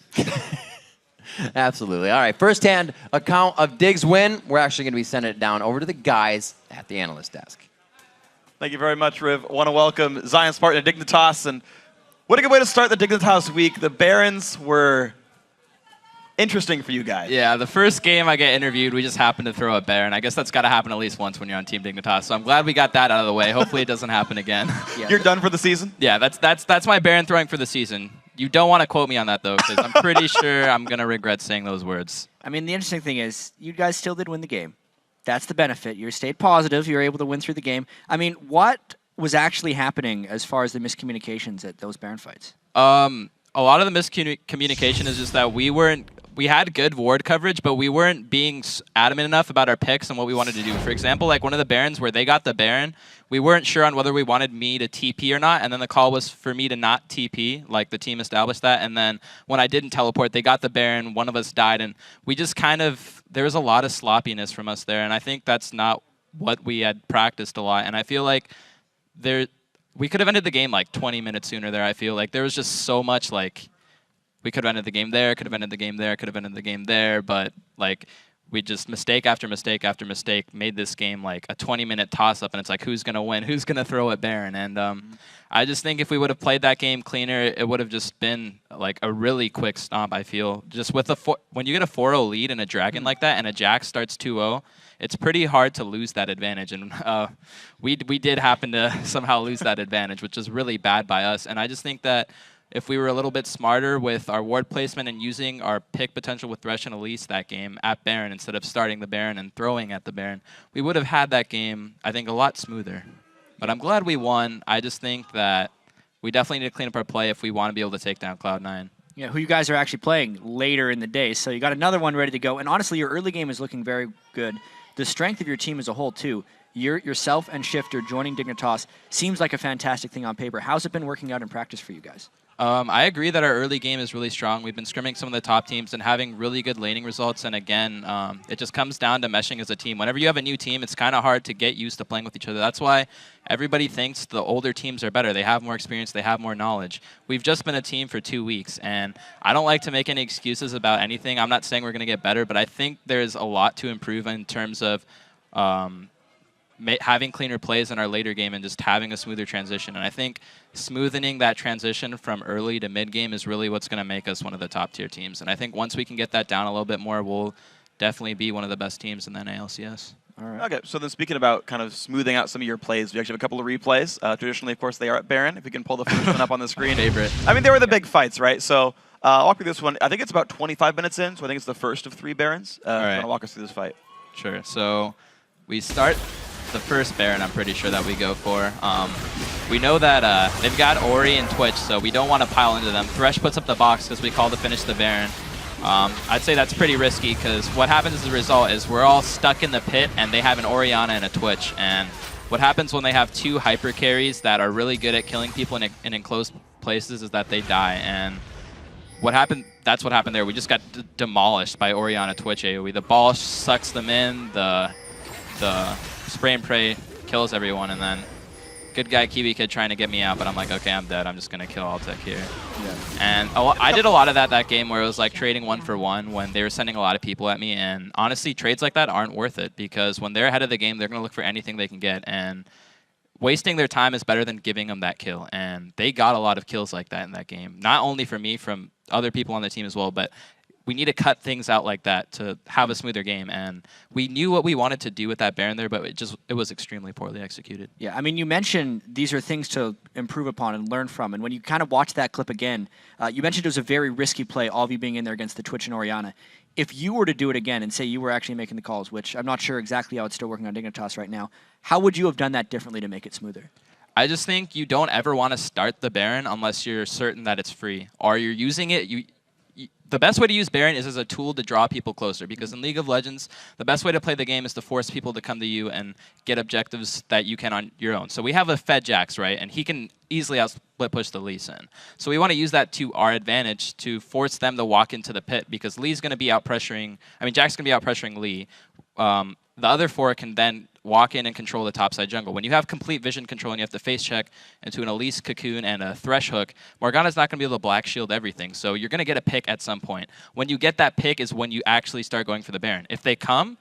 Absolutely. All right, first-hand account of Dig's win. We're actually going to be sending it down over to the guys at the analyst desk. Thank you very much, Riv. I want to welcome Zion Spartan and Dignitas. And what a good way to start the Dignitas week. The Barons were interesting for you guys. Yeah, the first game I get interviewed, we just happened to throw a Baron. I guess that's got to happen at least once when you're on Team Dignitas. So I'm glad we got that out of the way. Hopefully it doesn't happen again. Yeah. You're done for the season? Yeah, that's my Baron throwing for the season. You don't want to quote me on that, though, because I'm pretty sure I'm going to regret saying those words. I mean, the interesting thing is you guys still did win the game. That's the benefit. You stayed positive. You were able to win through the game. I mean, what was actually happening as far as the miscommunications at those Baron fights? A lot of the miscommunication is just that we had good ward coverage, but we weren't being adamant enough about our picks and what we wanted to do. For example, like one of the Barons where they got the Baron, we weren't sure on whether we wanted me to TP or not, and then the call was for me to not TP, like the team established that, and then when I didn't teleport, they got the Baron, one of us died, and we just there was a lot of sloppiness from us there, and I think that's not what we had practiced a lot, and I feel like we could have ended the game like 20 minutes sooner there. I feel like there was just so much like we could have ended the game there, could have ended the game there, could have ended the game there, but like we just mistake after mistake after mistake made this game like a 20-minute toss-up, and it's like who's going to win, who's going to throw at Baron, and I just think if we would have played that game cleaner, it would have just been like a really quick stomp, I feel. Just with when you get a 4-0 lead in a Dragon like that and a Jack starts 2-0, it's pretty hard to lose that advantage, and we did happen to somehow lose that advantage, which is really bad by us, and I just think that if we were a little bit smarter with our ward placement and using our pick potential with Thresh and Elise that game at Baron instead of starting the Baron and throwing at the Baron, we would have had that game, I think, a lot smoother. But I'm glad we won. I just think that we definitely need to clean up our play if we want to be able to take down Cloud9. Yeah, who you guys are actually playing later in the day. So you got another one ready to go. And honestly, your early game is looking very good. The strength of your team as a whole, too. Yourself and Shifter joining Dignitas seems like a fantastic thing on paper. How's it been working out in practice for you guys? I agree that our early game is really strong. We've been scrimming some of the top teams and having really good laning results. And again, it just comes down to meshing as a team. Whenever you have a new team, it's kind of hard to get used to playing with each other. That's why everybody thinks the older teams are better. They have more experience. They have more knowledge. We've just been a team for 2 weeks, and I don't like to make any excuses about anything. I'm not saying we're going to get better, but I think there's a lot to improve in terms of having cleaner plays in our later game and just having a smoother transition. And I think smoothing that transition from early to mid game is really what's going to make us one of the top tier teams. And I think once we can get that down a little bit more, we'll definitely be one of the best teams in the NA LCS. All right. Okay, so then speaking about kind of smoothing out some of your plays, we actually have a couple of replays. Traditionally, of course, they are at Baron. If we can pull the first one up on the screen. Favorite. I mean, they were the big fights, right? So I'll walk through this one. I think it's about 25 minutes in, so I think it's the first of 3 Barons. right. Want to walk us through this fight? Sure. So we start the first Baron, I'm pretty sure that we go for. We know that they've got Ori and Twitch, so we don't want to pile into them. Thresh puts up the box because we call to finish the Baron. I'd say that's pretty risky because what happens as a result is we're all stuck in the pit and they have an Orianna and a Twitch. And what happens when they have 2 hyper carries that are really good at killing people in enclosed places is that they die. And what happened? That's what happened there. We just got demolished by Orianna Twitch AoE. The ball sucks them in. The spray and pray kills everyone, and then good guy Kiwi Kid trying to get me out, but I'm like, okay, I'm dead. I'm just gonna kill Altec here. Yeah. And I did a lot of that game where it was like trading 1-for-1 when they were sending a lot of people at me, and honestly, trades like that aren't worth it because when they're ahead of the game, they're gonna look for anything they can get, and wasting their time is better than giving them that kill. And they got a lot of kills like that in that game. Not only from me, from other people on the team as well, but we need to cut things out like that to have a smoother game. And we knew what we wanted to do with that Baron there, but it was extremely poorly executed. Yeah, I mean, you mentioned these are things to improve upon and learn from. And when you kind of watch that clip again, you mentioned it was a very risky play, all of you being in there against the Twitch and Orianna. If you were to do it again and say you were actually making the calls, which I'm not sure exactly how it's still working on Dignitas right now, how would you have done that differently to make it smoother? I just think you don't ever want to start the Baron unless you're certain that it's free. Or you're using it, the best way to use Baron is as a tool to draw people closer, because in League of Legends, the best way to play the game is to force people to come to you and get objectives that you can on your own. So we have a Fed Jax, right? And he can easily outsplit push the Lee Sin. So we want to use that to our advantage to force them to walk into the pit, because Lee's going to be out pressuring, Jack's going to be out pressuring Lee. The other 4 can then walk in and control the topside jungle. When you have complete vision control and you have to face check into an Elise Cocoon and a Thresh Hook, Morgana's not going to be able to black shield everything. So you're going to get a pick at some point. When you get that pick is when you actually start going for the Baron. If they come,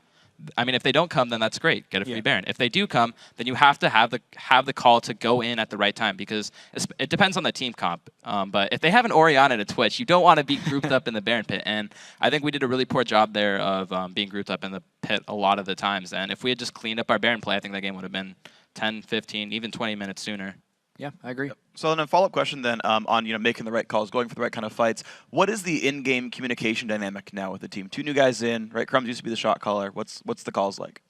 if they don't come, then that's great. Get a free Baron. If they do come, then you have to have the call to go in at the right time, because it depends on the team comp. But if they have an Orianna and a Twitch, you don't want to be grouped up in the Baron pit. And I think we did a really poor job there of being grouped up in the pit a lot of the times. And if we had just cleaned up our Baron play, I think that game would have been 10, 15, even 20 minutes sooner. Yeah, I agree. Yep. So then a follow-up question then on making the right calls, going for the right kind of fights. What is the in-game communication dynamic now with the team? 2 new guys in, right? Crumbs used to be the shot caller. What's the calls like?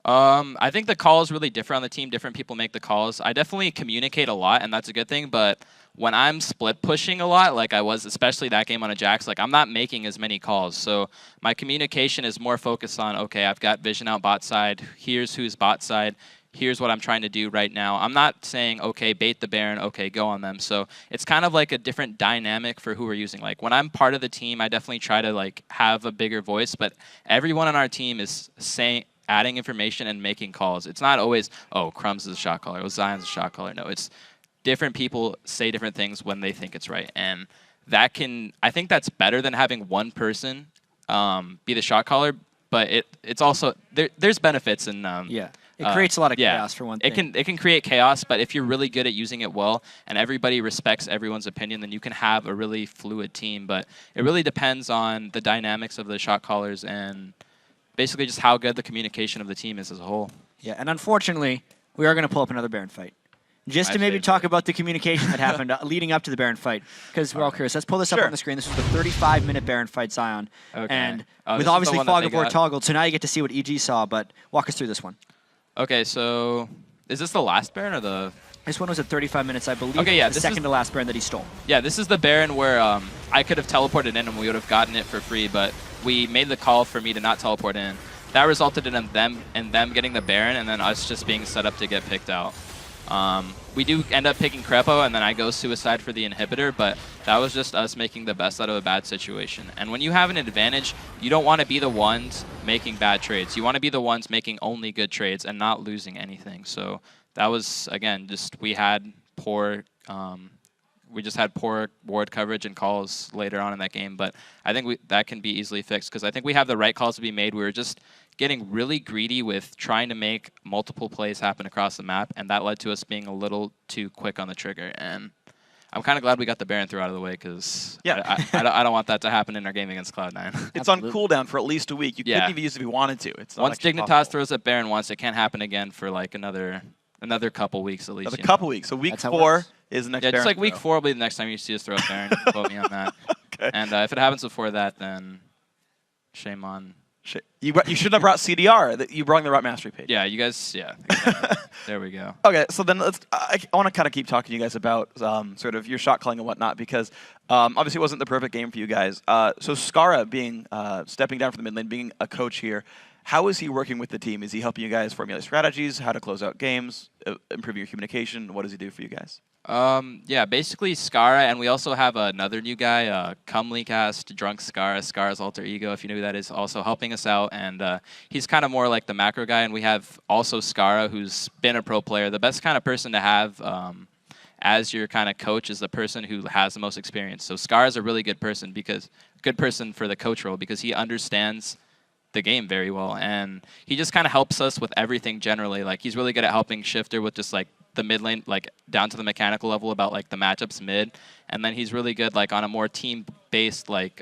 I think the call is really different on the team. Different people make the calls. I definitely communicate a lot, and that's a good thing. But when I'm split pushing a lot, like I was, especially that game on a Jax, like I'm not making as many calls. So my communication is more focused on, okay, I've got vision out bot side. Here's who's bot side. Here's what I'm trying to do right now. I'm not saying, okay, bait the Baron, okay, go on them. So it's kind of like a different dynamic for who we're using. Like when I'm part of the team, I definitely try to like have a bigger voice, but everyone on our team is adding information and making calls. It's not always, oh, Crumbs is a shot caller, oh, Zion's a shot caller. No, it's different people say different things when they think it's right. And I think that's better than having one person be the shot caller, but it's also, there's benefits in It creates a lot of chaos for one thing. It can create chaos, but if you're really good at using it well and everybody respects everyone's opinion, then you can have a really fluid team. But it really depends on the dynamics of the shot callers and basically just how good the communication of the team is as a whole. Yeah, and unfortunately, we are going to pull up another Baron fight. Just to maybe talk about the communication that happened leading up to the Baron fight, because we're all curious. Let's pull this up on the screen. This was the 35-minute Baron fight, Zion. Okay. And with obviously Fog of War toggled, so now you get to see what EG saw, but walk us through this one. Okay, so is this the last Baron or the... This one was at 35 minutes, I believe. Okay, yeah, the second to last Baron that he stole. Yeah, this is the Baron where I could have teleported in and we would have gotten it for free, but we made the call for me to not teleport in. That resulted in them getting the Baron and then us just being set up to get picked out. We do end up picking Crepo, and then I go suicide for the inhibitor, but that was just us making the best out of a bad situation. And when you have an advantage, you don't want to be the ones making bad trades. You want to be the ones making only good trades and not losing anything. So that was, again, just we had poor ward coverage and calls later on in that game, but I think that can be easily fixed because I think we have the right calls to be made. We were just getting really greedy with trying to make multiple plays happen across the map, and that led to us being a little too quick on the trigger. And I'm kind of glad we got the Baron throw out of the way because I don't want that to happen in our game against Cloud9. It's on cooldown for at least a week. You couldn't even use it if you wanted to. It's not once Dignitas throws up Baron once, it can't happen again for like another couple weeks at least. Couple weeks. So week 4 is the next Baron just like week throw. 4 will be the next time you see us throw up Baron. Quote me on that. Okay. And if it happens before that, then shame on. You shouldn't have brought CDR. That you brought the right mastery page. Yeah, you guys. Yeah. Exactly. There we go. Okay, so then I want to kind of keep talking to you guys about sort of your shot calling and whatnot, because obviously it wasn't the perfect game for you guys. So Skara stepping down from the mid lane, being a coach here, how is he working with the team? Is he helping you guys formulate strategies, how to close out games, improve your communication? What does he do for you guys? Yeah, basically Skara, and we also have another new guy, Cast, Drunk Skara, Skara's alter ego, if you know who that is, also helping us out, and he's kind of more like the macro guy, and we have also Skara, who's been a pro player. The best kind of person to have as your kind of coach is the person who has the most experience. So Skara's a really good person for the coach role, because he understands the game very well, and he just kind of helps us with everything generally. Like, he's really good at helping Shifter with just like the mid lane, like down to the mechanical level about like the matchups mid, and then he's really good like on a more team-based, like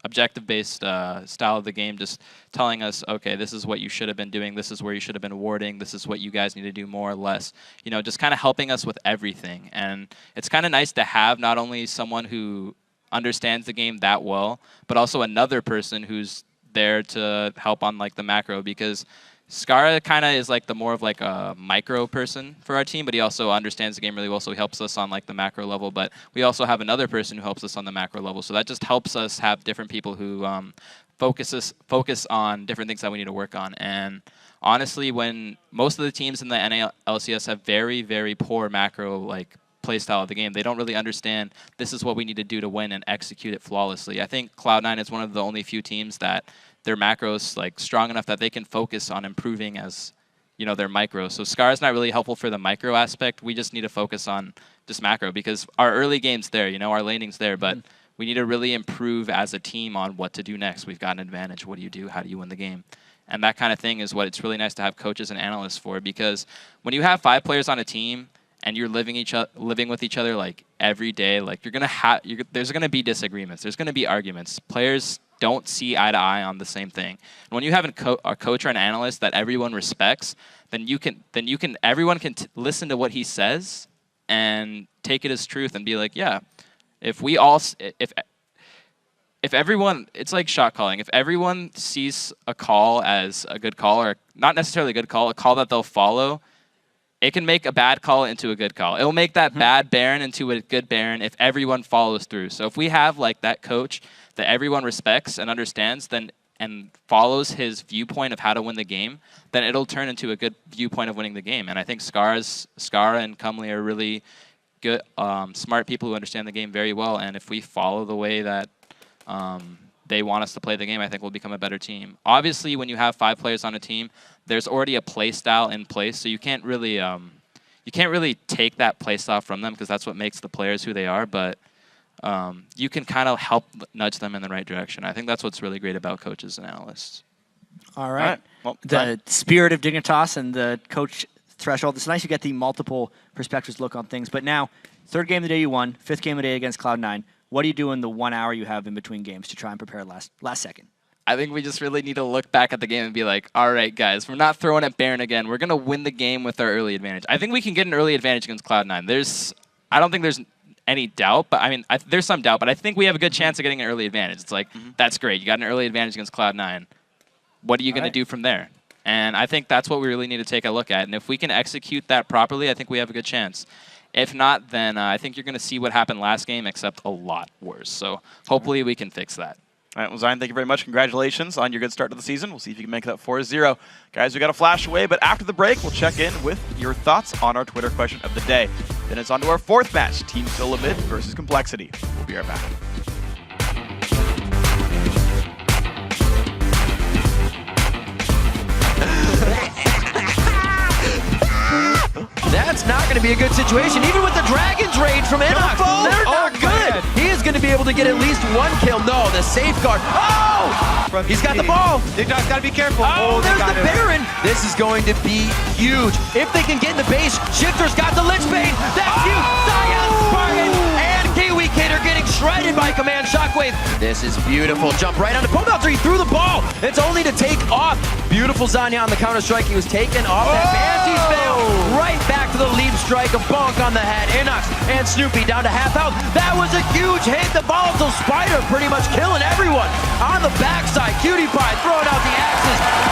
objective-based style of the game, just telling us, okay, this is what you should have been doing, this is where you should have been warding, this is what you guys need to do more or less, you know, just kind of helping us with everything. And it's kind of nice to have not only someone who understands the game that well, but also another person who's there to help on like the macro, because Skara kind of is like the more of like a micro person for our team, but he also understands the game really well, so he helps us on like the macro level. But we also have another person who helps us on the macro level, so that just helps us have different people who focus on different things that we need to work on. And honestly, when most of the teams in the NA LCS have very, very poor macro like play style of the game, they don't really understand this is what we need to do to win and execute it flawlessly. I think Cloud9 is one of the only few teams that their macros like strong enough that they can focus on improving as, you know, their micro. So Skara's not really helpful for the micro aspect. We just need to focus on just macro, because our early game's there, you know, our laning's there, but we need to really improve as a team on what to do next. We've got an advantage. What do you do? How do you win the game? And that kind of thing is what it's really nice to have coaches and analysts for, because when you have 5 players on a team and you're living with each other like every day, like there's gonna be disagreements. There's gonna be arguments. Players don't see eye to eye on the same thing. And when you have a coach or an analyst that everyone respects, then everyone can listen to what he says and take it as truth and be like, yeah, if everyone, it's like shot calling. If everyone sees a call as a good call, or not necessarily a good call, a call that they'll follow, it can make a bad call into a good call. It'll make that bad Baron into a good Baron if everyone follows through. So if we have like that coach that everyone respects and understands, then and follows his viewpoint of how to win the game, then it'll turn into a good viewpoint of winning the game. And I think Skara and Cumley are really good, smart people who understand the game very well. And if we follow the way that they want us to play the game, I think we'll become a better team. Obviously, when you have 5 players on a team, there's already a play style in place, so you can't really take that play style from them, because that's what makes the players who they are. But you can kind of help nudge them in the right direction. I think that's what's really great about coaches and analysts. All right. Well, the spirit of Dignitas and the coach threshold. It's nice you get the multiple perspectives look on things. But now, 3rd game of the day you won, 5th game of the day against Cloud9. What do you do in the 1 hour you have in between games to try and prepare last second? I think we just really need to look back at the game and be like, all right, guys, we're not throwing at Baron again. We're going to win the game with our early advantage. I think we can get an early advantage against Cloud9. I don't think there's any doubt, but I mean, there's some doubt, but I think we have a good chance of getting an early advantage. It's like, that's great. You got an early advantage against Cloud9. What are you going to do from there? And I think that's what we really need to take a look at. And if we can execute that properly, I think we have a good chance. If not, then I think you're going to see what happened last game, except a lot worse. So hopefully we can fix that. All right, well, Zion, thank you very much. Congratulations on your good start to the season. We'll see if you can make that 4-0. Guys, we got to flash away, but after the break, we'll check in with your thoughts on our Twitter question of the day. Then it's on to our 4th match, Team Sylamid versus Complexity. We'll be right back. That's not going to be a good situation, even with the Dragon's Rage from Enoch. They're not good. He is going to be able to get at least 1 kill. No, the safeguard. Oh! He's got the ball. Dignitas got to be careful. Oh, there's the Baron. This is going to be huge. If they can get in the base, Shifter's got the Lich Bane. That's huge. Zion, Spartan, and Kiwi Kid are getting shredded by Command Shockwave. This is beautiful. Jump right onto Pomelter. He threw the ball. It's only to take off. Beautiful Zanya on the counter strike. He was taken off that Banshee's fail. Right back to the lead strike, a bonk on the head. Inox and Snoopy down to half health. That was a huge hit. The volatile spider pretty much killing everyone on the backside. Cutie Pie throwing out the axes.